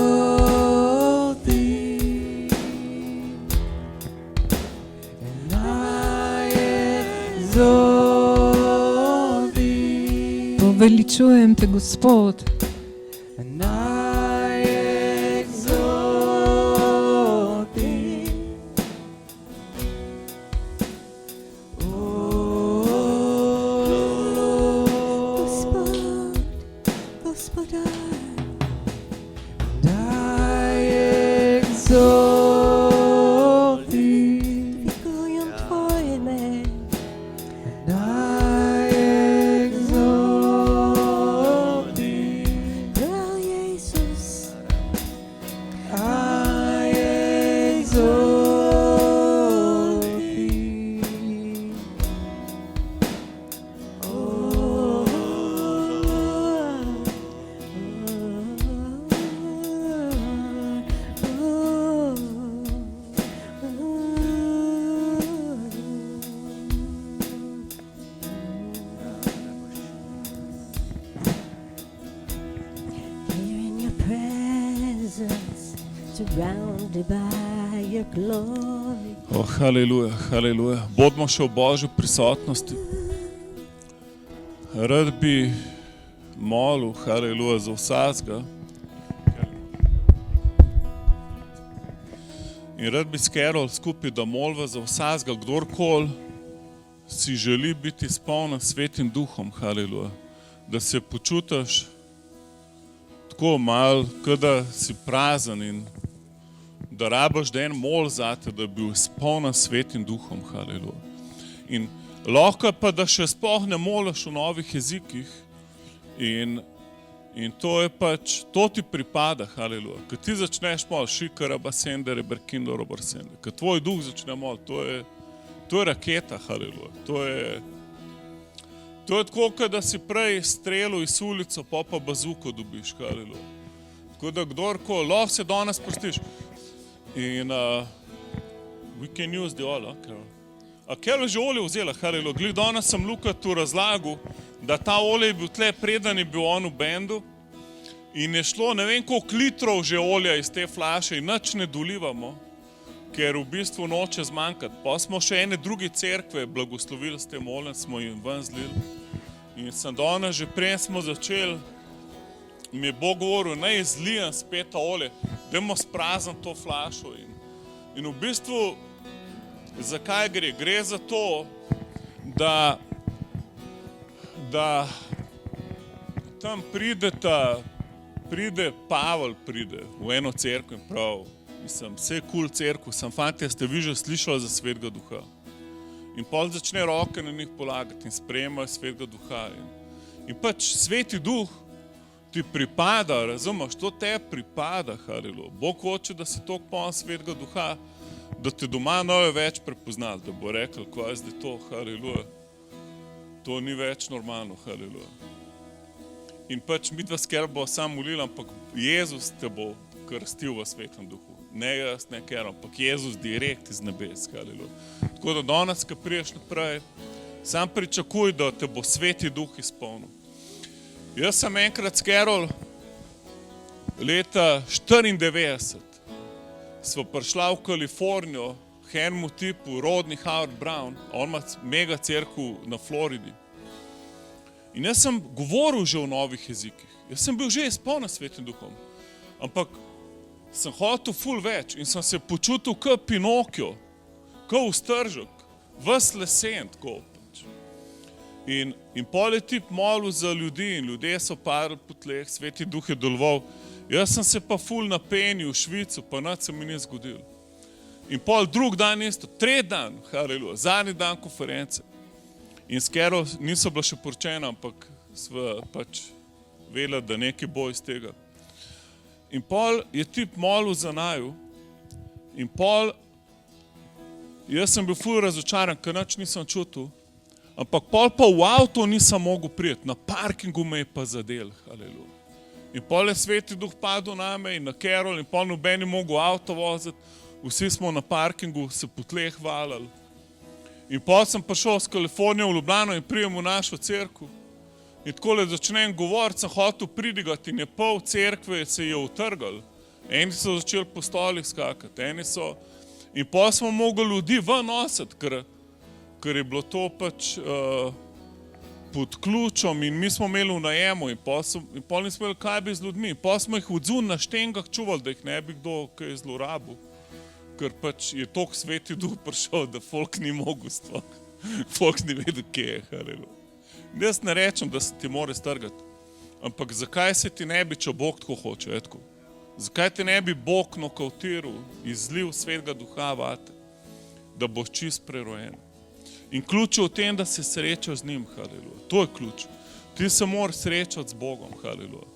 Exalt thee, and I exalt thee, Poveličujem te, Gospod. and I exalt thee. Oh Lord, Господа, and I exalt thee, Вікуєм Твоїми, and I exalt thee. Крал Єсус, I exalt thee. oh, Here in your presence, surrounded by your glory. O, haleluja, haleluja. Bodimo še v Božji prisotnosti. Rad bi molil, haleluja, za vsakega. In rad bi s Carol skupaj, da moliva za vsakega, kdorkoli si želi biti izpolnjen s Svetim Duhom, haleluja. Da se počutiš tako malo, kot da si prazen in da rabiš, da en mol zate, da bi bil izpolnjen s Svetim Duhom, haleluja. In lahko pa, da še sploh ne moliš v novih jezikih in to je pač, to ti pripada, haleluja. Ko ti začneš moliti, šikara basende, reberkindo, roborsende, ko tvoj duh začne moliti, to je raketa, haleluja. To je tako, kot da si prej strelil iz ulico, pa bazuko dobiš, haleluja. Tako da kdorkoli, lahko se danes sprostiš. In we can use the oil, okay? A Carol že olje vzela, haleluja. Glih, danes sem Lukatu razlagal, da ta olje je bil tle, preden je bil on v bendu in je šlo ne vem koliko litrov že olja iz te flaše in nič ne dolivamo, ker v bistvu noče zmanjkati. Pa smo še ene druge cerkve blagoslovili s tem oljem, smo jim ven zlili. In sem danes že prej smo začeli, mi je Bog govoril, naj zlijem spet olje, dajmo sprazniti to flašo. In v bistvu, zakaj gre? Gre za to, da tam pride Pavel pride v eno cerkev in prav, mislim, vse je cool cerkev, sem fantje, ste vi že slišali za Svetega Duha. In pol začne roke na njih polagati in sprejemajo Svetega Duha. In pač Sveti Duh ti pripada, razumeš, to te pripada, haleluja. Bog hoče, da si toliko poln Svetega Duha, da te doma ne več prepoznali, da bo rekel, kaj je zdaj to, haleluja. To ni več normalno, haleluja. In pač midva skrbo sam molila, ampak Jezus te bo krstil v Svetem Duhu. Ne jaz, ne ker, ampak Jezus direkt iz nebes, haleluja. Tako da danes, ko priješ naprej, sam pričakuj, da te bo Sveti Duh izpolnil. Jaz sem enkrat s Carol leta 94 sva prišla v Kalifornijo k enemu tipu, Rodney Howard Brown, on ima mega cerkev na Floridi. In jaz sem govoril že v novih jezikih. Jaz sem bil že izpolnjen Svetim Duhom, ampak sem hotel ful več in sem se počutil kot Pinokio, kot ustržek, ves lesen, tako pač. In pol je tip molil za ljudi in ljudje so padli po tleh, Sveti Duh je deloval. Jaz sem se pa ful napenil v Švico, pa nič se mi ni zgodilo. In pol drug dan isto, tretji dan, haleluja, zadnji dan konference. In s Carol niso bila še poročena, ampak sva pač vedela, da nekaj bo iz tega. In pol je tip molil za naju in pol jaz sem bil ful razočaran, ker nič nisem čutil, ampak pol pa v avto nisem mogel priti, na parkingu me je pa zadel, haleluja. In pol je Sveti Duh padel name in na Carol in pol noben ni mogel avto voziti, vsi smo na parkingu se po tleh valili. In pol sem prišel z Kalifornije v Ljubljano in prijem v našo cerkev. In takole začnem govoriti, sem hotel pridigati in je pol cerkve se je utrgal. Eni so začeli po stolih skakati, eni so... In pol smo mogli ljudi ven nositi, ker je bilo to pač pod ključom in mi smo imeli v najemu in pol nismo imeli kaj bi z ljudmi. In pol smo jih odzun na štengah čuvali, da jih ne bi kdo kaj zlorabil. Ker pač je toliko Sveti Duh prišel, da folk ni mogel sploh. Folk ni vedel, kje je, haleluja. Jaz ne rečem, da se ti more strgati, ampak zakaj se ti ne bi, če Bog tako hoče, etko? Zakaj ti ne bi Bog nokavtiral, izlil Svetega Duha vate, da boš čist prerojen? In ključ je v tem, da se srečaš z njim, haleluja. To je ključ. Ti se moraš srečati z Bogom, haleluja.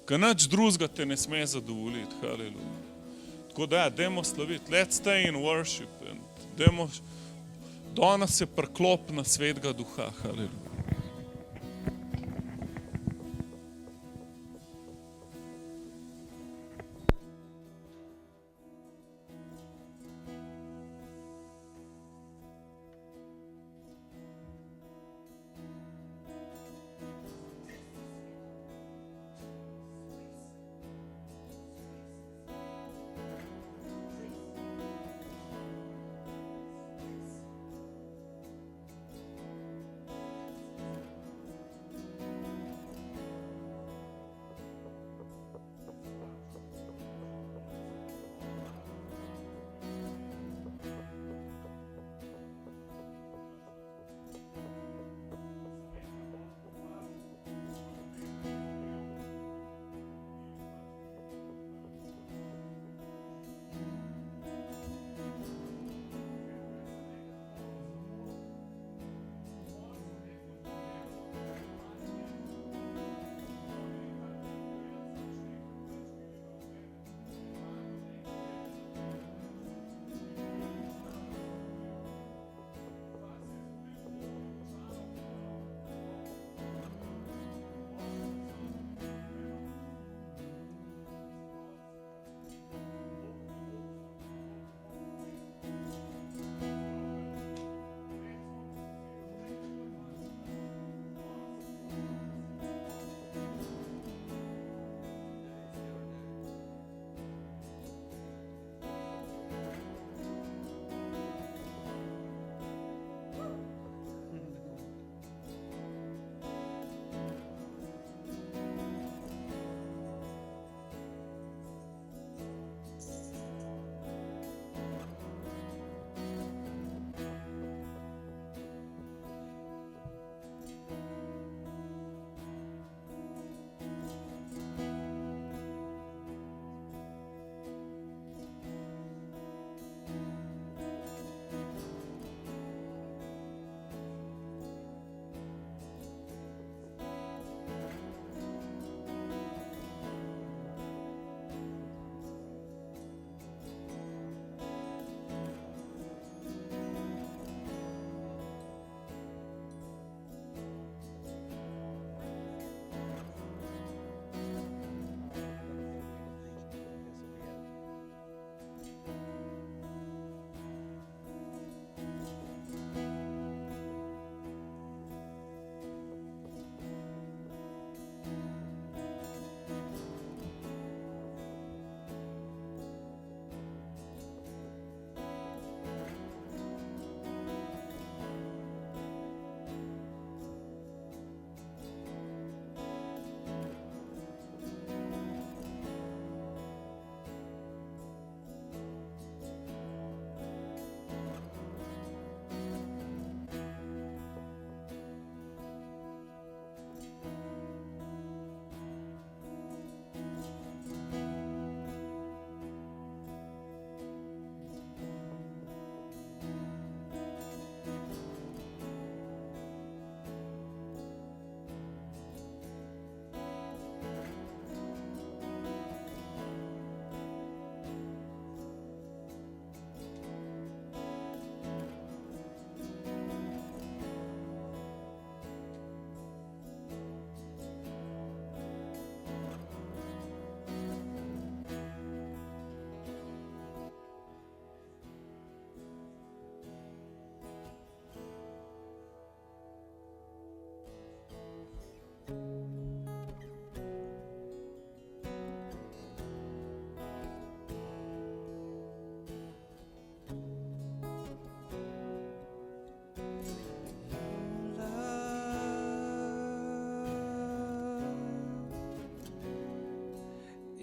Ker nič drugega te ne sme zadovoljiti, haleluja. Tako da, dajmo slaviti, let's stay in worship, dajmo danes se priklop na Svetega Duha, haleluja.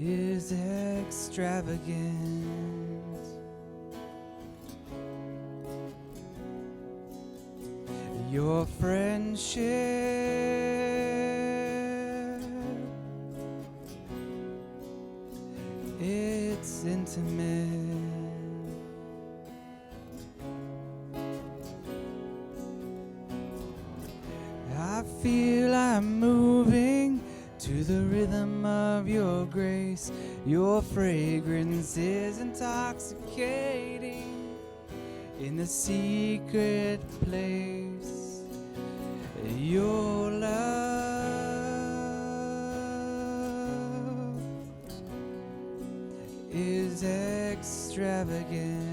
is extravagant. Your friendship it's intimate. I feel I'm moving to the rhythm of your grace. Your fragrance is intoxicating in the secret place. Your love is extravagant.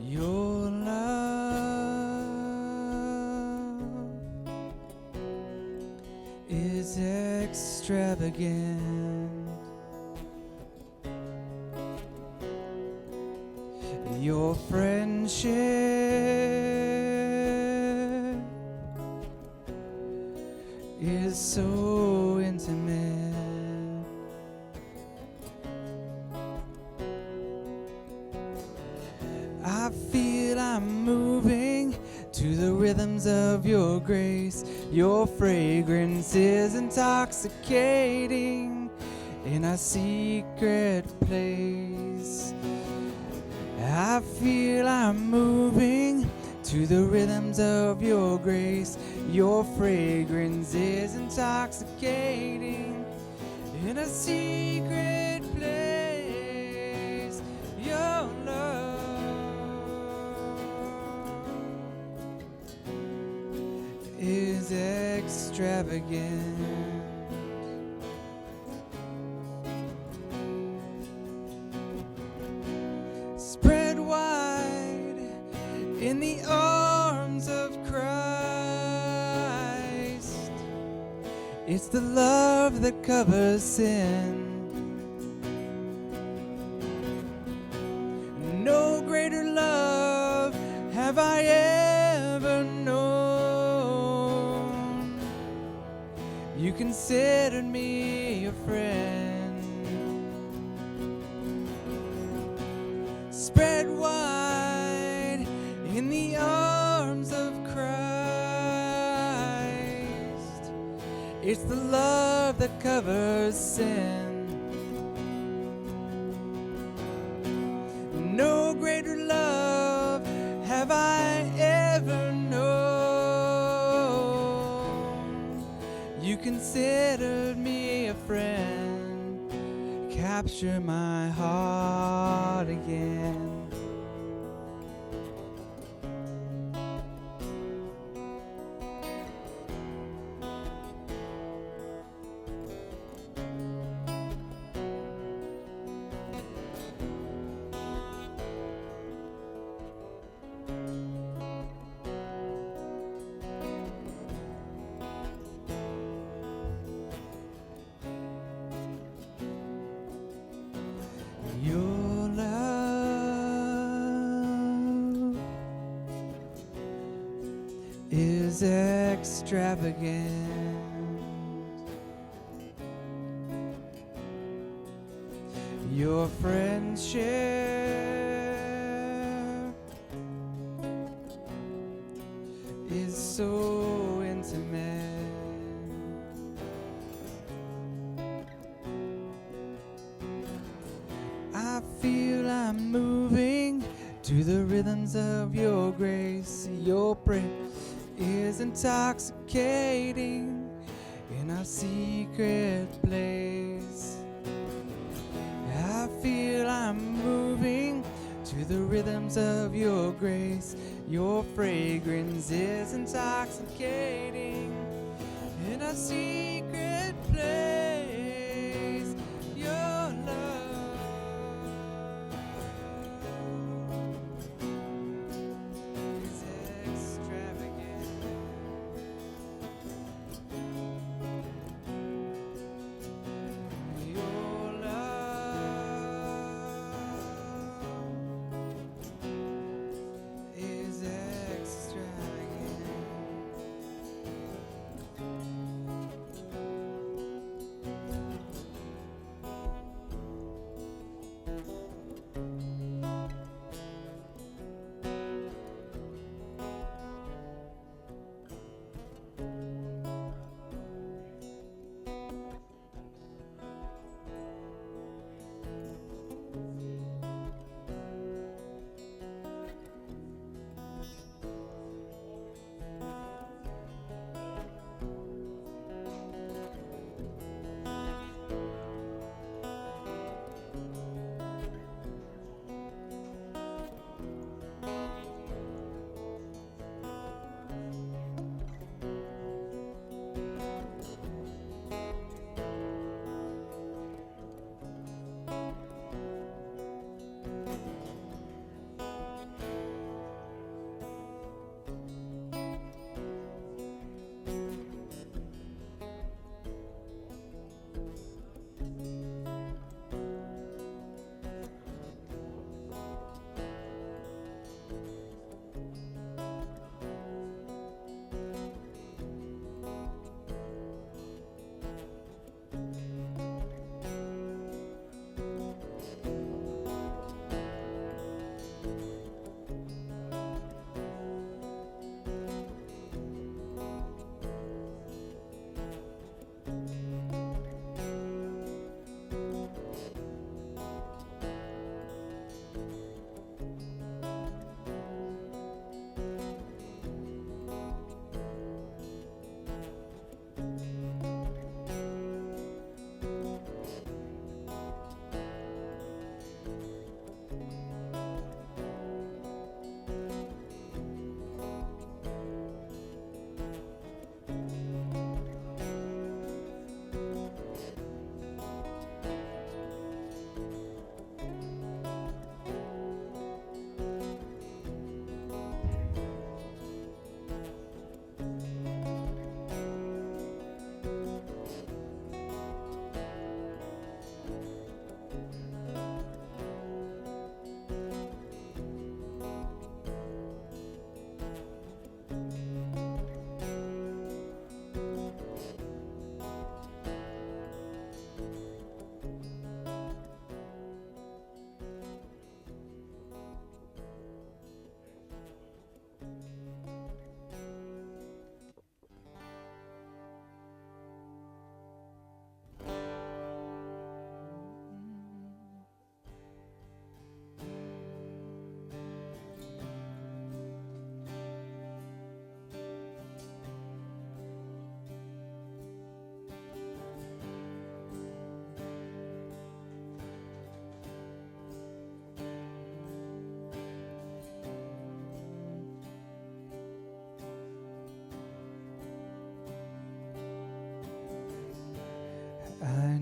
Your love is extravagant. Your friendship is so intimate. I feel I'm moving to the rhythms of your grace. Your fragrance is intoxicating in a secret place. I feel I'm moving to the rhythms of your grace. Your fragrance is intoxicating in a secret place. Your love is extravagant. Spread wide in the arms of Christ. It's the love that covers sin. No greater love have I ever known. You considered me a friend. Spread wide in the arms of Christ. It's the love that covers sin. No greater love have I ever known. You considered me a friend. Capture my heart again. Your love is extravagant. Your friendship is so intimate. I feel I'm moving to the rhythms of your grace. Your praise is intoxicating in our secret place. I feel I'm moving to the rhythms of your grace. Your fragrance is intoxicating in a secret place. Your love is extravagant.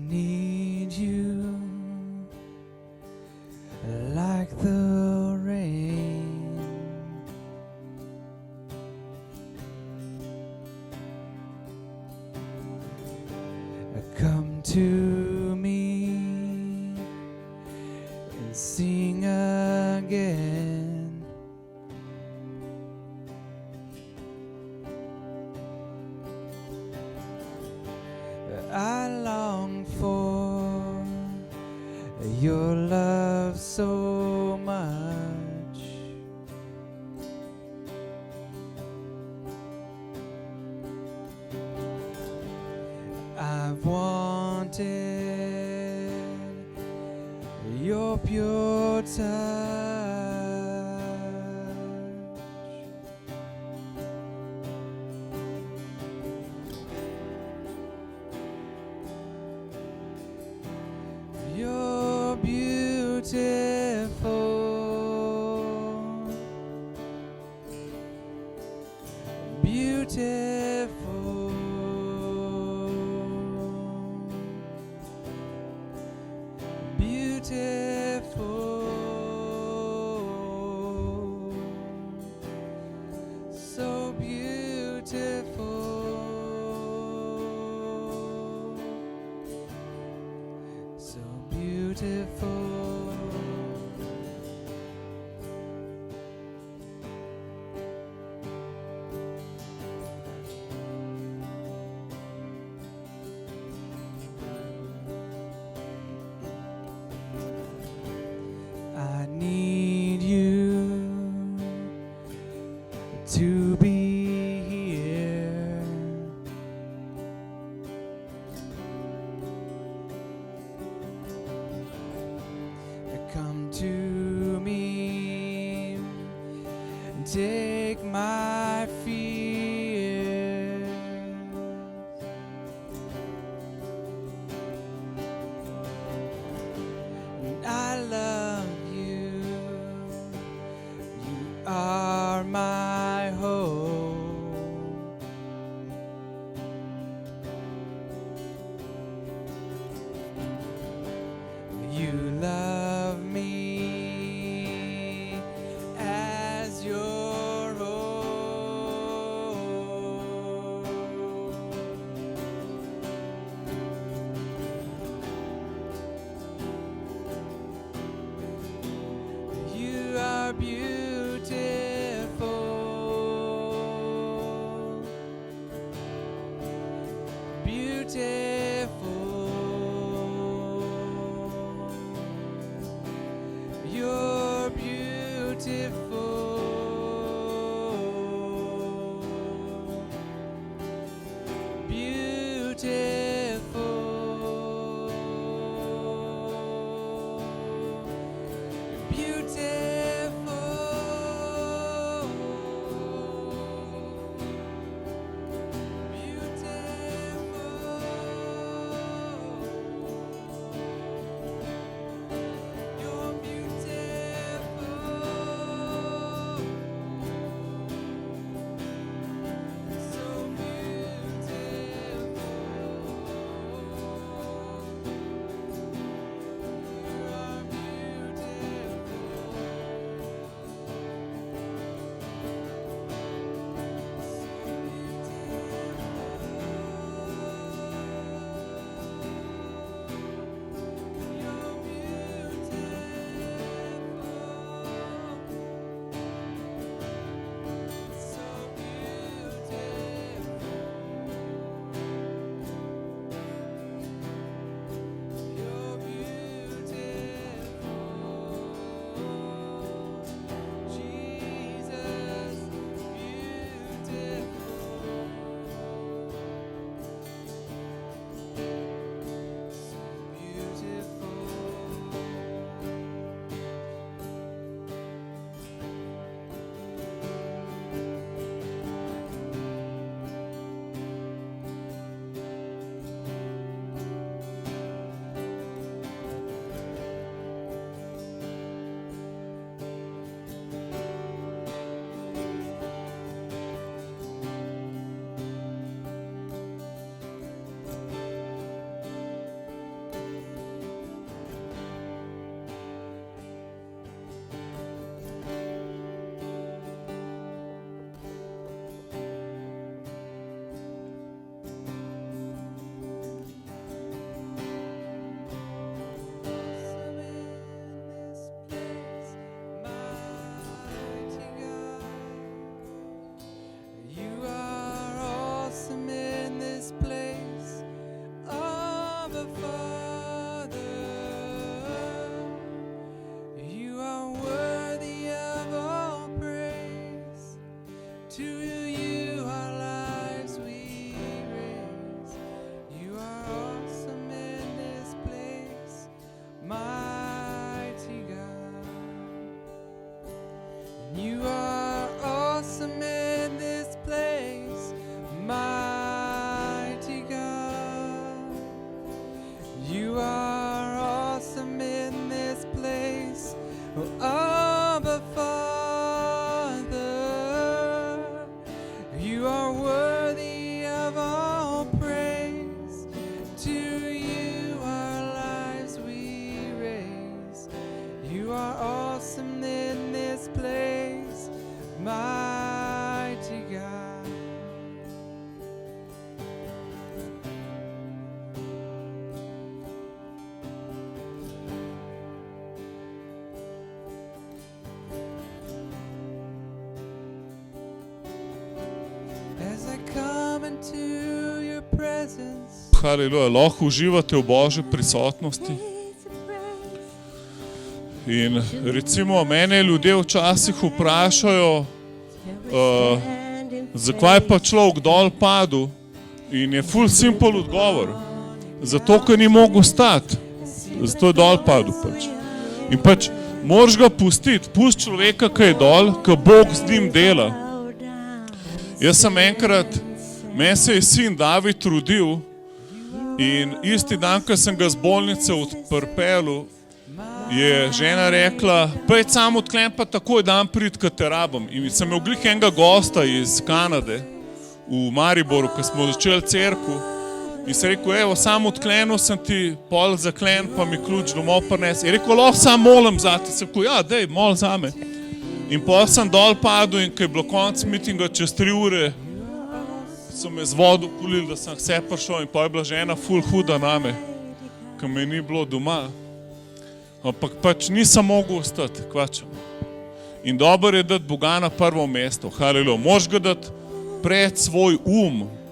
need you like the rain. Come to me and sing again. I long for your love so much. I've wanted your pure touch. You're beautiful, beautiful, beautiful, so beautiful. So beautiful. I need you to be here. Come to me, take my fears. I love you, you are my hope. You love me as your own. Father, you are worthy of all praise. To you our lives we raise. You are awesome in this place, mighty God. You are awesome in this place, mighty God. You are awesome in this place, oh Abba Father. You are worthy of all praise. To you our lives we raise. You are awesome in this place, mighty God. As I come into your presence, Haleluja, lahko uživate v Božji prisotnosti. In recimo mene ljudje včasih vprašajo, zakaj pa človek dol padel, in je full simple odgovor. Zato, ker ni mogel stati. Zato je dol padel pač. In pač moraš ga pustiti, pusti človeka, ki je dol, ker Bog z njim dela. Jaz sem enkrat, meni se je sin David rodil in isti dan, ko sem ga z bolnice odprpelil, je žena rekla, pojď sam odklen pa takoj dan prid, ko te rabim. In sem imel glih enega gosta iz Kanade v Mariboru, ko smo začeli cerkev. In sem rekel, evo, sam odklenil sem ti pol zaklen, pa mi ključ domov prines. Je rekel, lahko sam molim zate. Sem rekel, ja, dej, mol zame. In pol sem dol padel in ko je bilo konc mitinga čez 3 ure, so me z vodo polili, da sem vse prišel in pol je bila žena ful huda name, ko me ni bilo doma. Ampak pač nisem mogel ostati, kvačem. In dobro je dati Boga na prvo mesto, haleluja. Moš ga dati pred svoj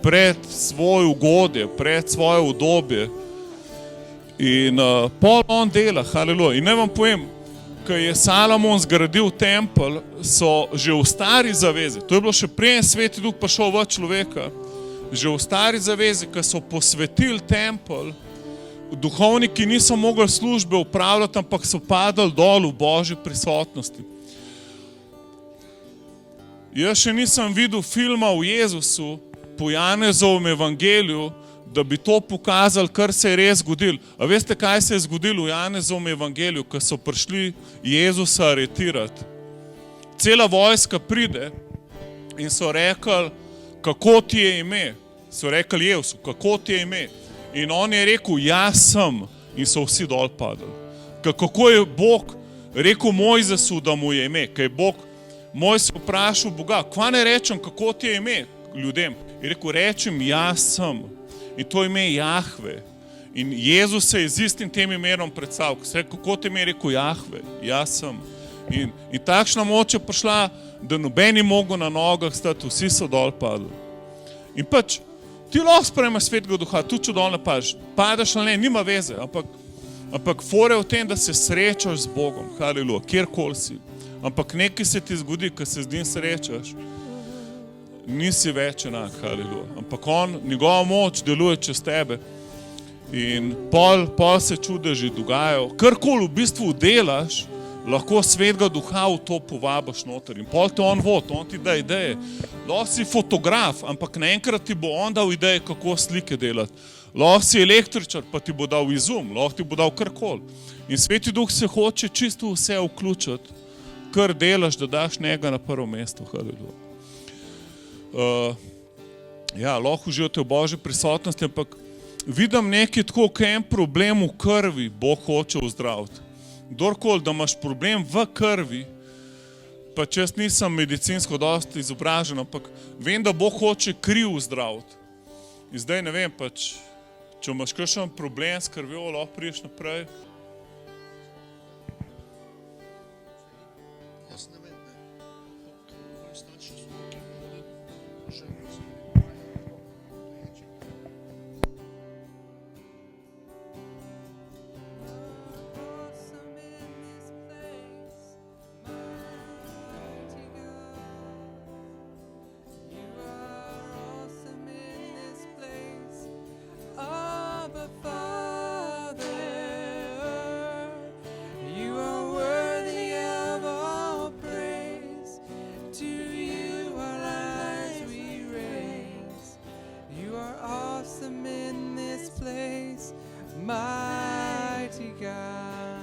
pred svoje ugodje, pred svoje udobje. In pol on dela, haleluja. In naj vam povem, ko je Salomon zgradil tempelj, so že v stari zavezi, to je bilo še preden Sveti Duh prišel v človeka, že v stari zavezi, ko so posvetili tempelj, duhovniki niso mogli službe upravljati, ampak so padali dol v Božji prisotnosti. Jaz še nisem videl filma o Jezusu po Janezovem evangeliju, da bi to pokazali, kar se je res zgodilo. A veste, kaj se je zgodilo v Janezovem evangeliju, ko so prišli Jezusa aretirati? Cela vojska pride in so rekli, kako ti je ime? So rekli Jezusu, kako ti je ime? In on je rekel, jaz sem. In so vsi dol padali. Kako je Bog rekel Mojzesu, da mu je ime? Kaj je Bog, Mojzes vprašal Boga, kva ne rečem, kako ti je ime ljudem? Je rekel, rečem, jaz sem. In to ime je Jahve. In Jezus se je z istim tem imenom predstavil. Kako ti ime je rekel Jahve? Jaz sem. In takšna moč je prišla, da noben ni mogel na nogah stati, vsi so dol padli. In pač, ti lahko sprejmeš Svetega Duha, tudi če dol ne padeš ali ne, nima veze, ampak fora je v tem, da se srečaš z Bogom, haleluja, kjerkoli si. Ampak nekaj se ti zgodi, ko se z njim srečaš, nisi več enak, haleluja. Ampak njegova moč deluje čez tebe in pol se čudeži dogajajo. Karkoli v bistvu delaš, lahko Svetega Duha v to povabiš noter in pol te on vodi, on ti da ideje. Lahko si fotograf, ampak naenkrat ti bo on dal ideje, kako slike delati. Lahko si električar, pa ti bo dal izum, lahko ti bo dal karkoli. In Sveti Duh se hoče čisto vse vključiti, kar delaš, da daš njega na prvo mesto, haleluja. Ja, lahko uživate v Božji prisotnosti, ampak vidim nekaj tako, ko je en problem v krvi, Bog hoče ozdraviti. Kdorkoli, da imaš problem v krvi, pa če jaz nisem medicinsko dosti izobražen, ampak vem, da Bog hoče kri ozdraviti. In zdaj ne vem, pač, če imaš kakšen problem s krvjo, lahko priješ naprej. Jaz ne vem, moji starši so nekaj že razumeli. mighty God.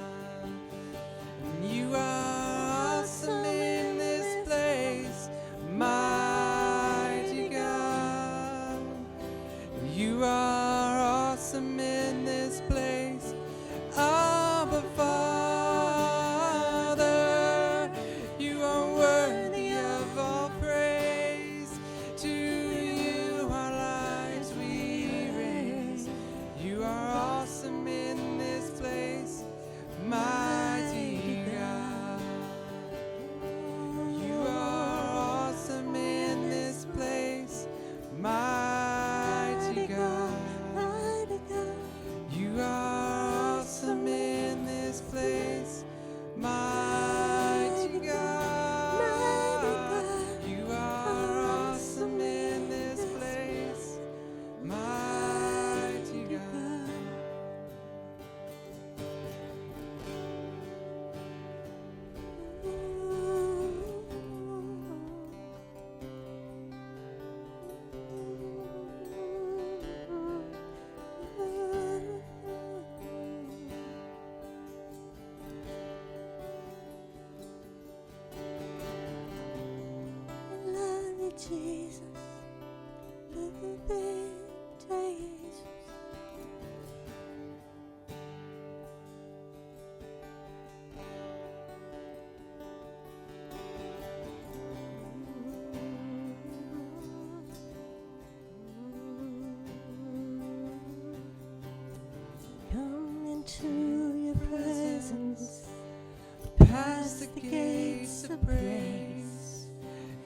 You are awesome in this place, mighty God. You are awesome in this place, Abba Father. You are worthy of all praise. To you our lives we raise. You are awesome in this place, mighty God. You are awesome in this place, mighty God. You are awesome in this place, mighty God. You are awesome in this place, mighty God. Love you, Jesus. Love you, Jesus. Come into your presence, Past the gates of praise,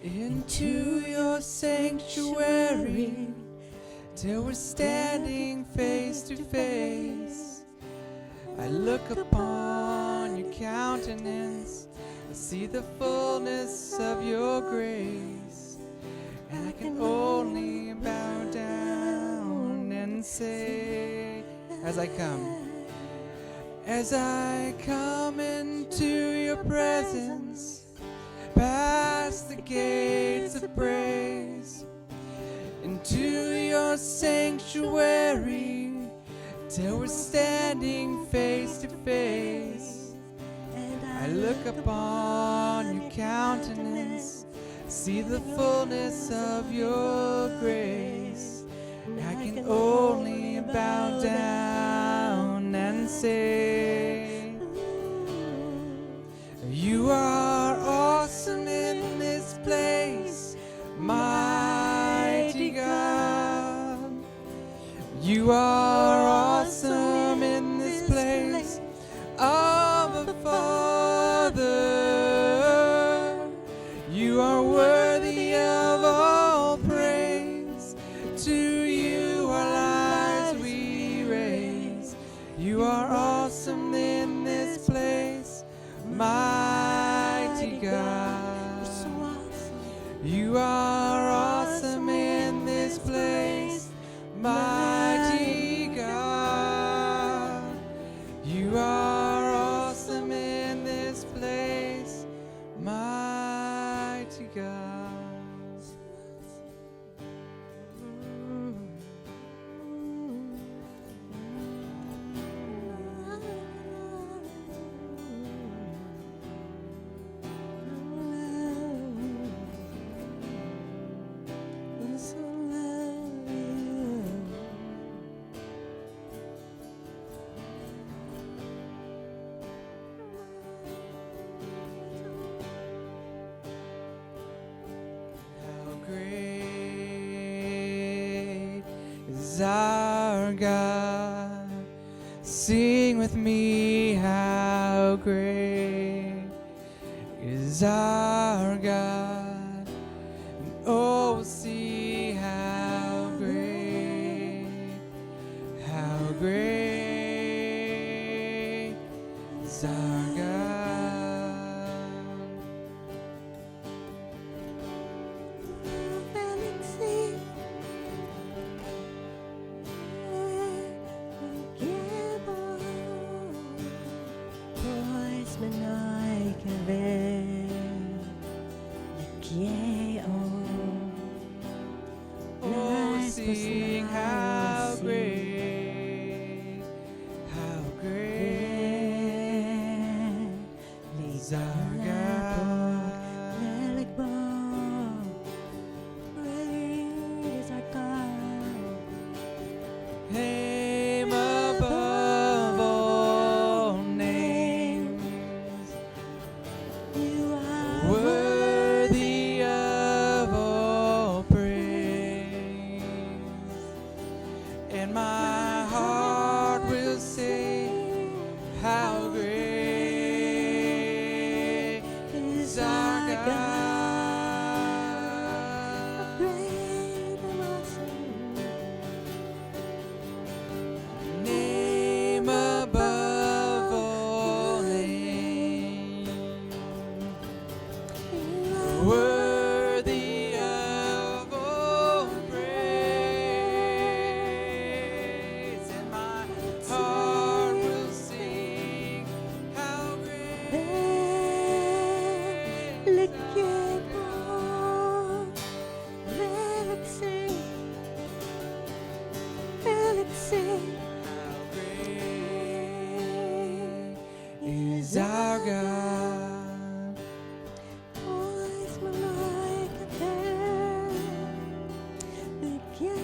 into your sanctuary, till we're standing face to face. I look upon your countenance, I see the fullness of your grace, and I can only bow down and say, as I come into your presence, past the gates of praise, into your sanctuary, till we're standing face to face. I look upon your countenance, see the fullness of your grace. I can only bow down and say, you are awesome in this place, mighty God. You are awesome in this place, Abba Father. You are worthy of all praise. To you our lives we raise. You are awesome in this place, mighty God. You are awesome in this place, mighty God. You are awesome in this place, mighty God. How great is our God? Sing with me, how great is our God? And oh, see how great is our God. Oh, sing how great is our God. Voice like a bell again.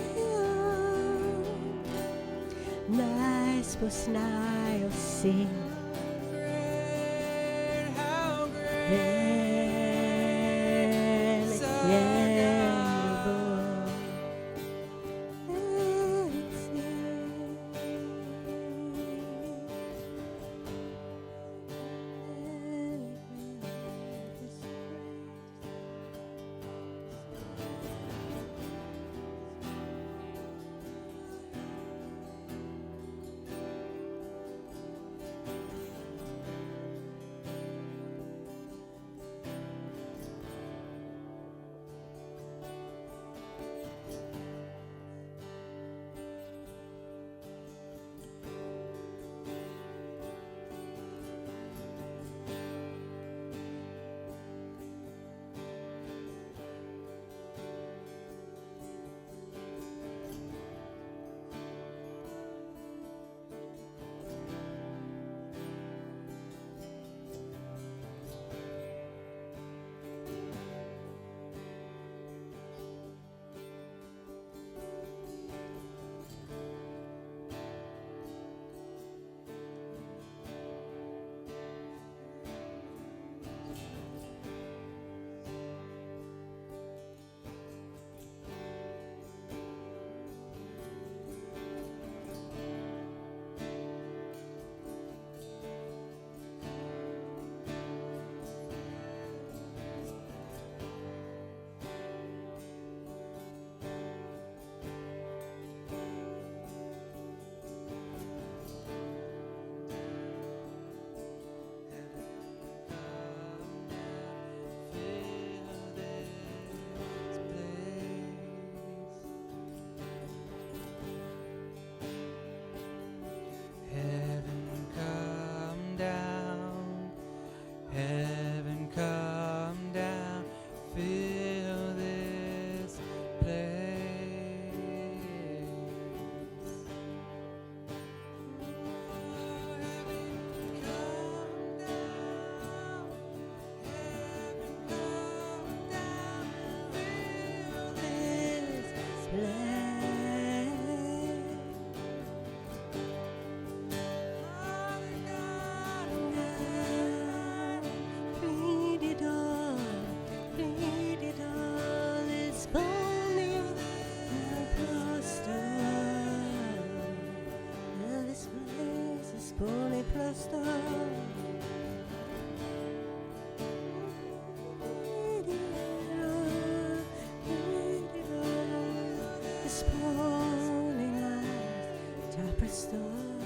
Nice was nice of sin. Great, how great Then is our Heaven come down, fill this place. Oh, heaven come down, heaven come down, fill this place. Father God, Read it all, it's burning my plaster. This place is burning plaster. Read it all, it's burning my plaster.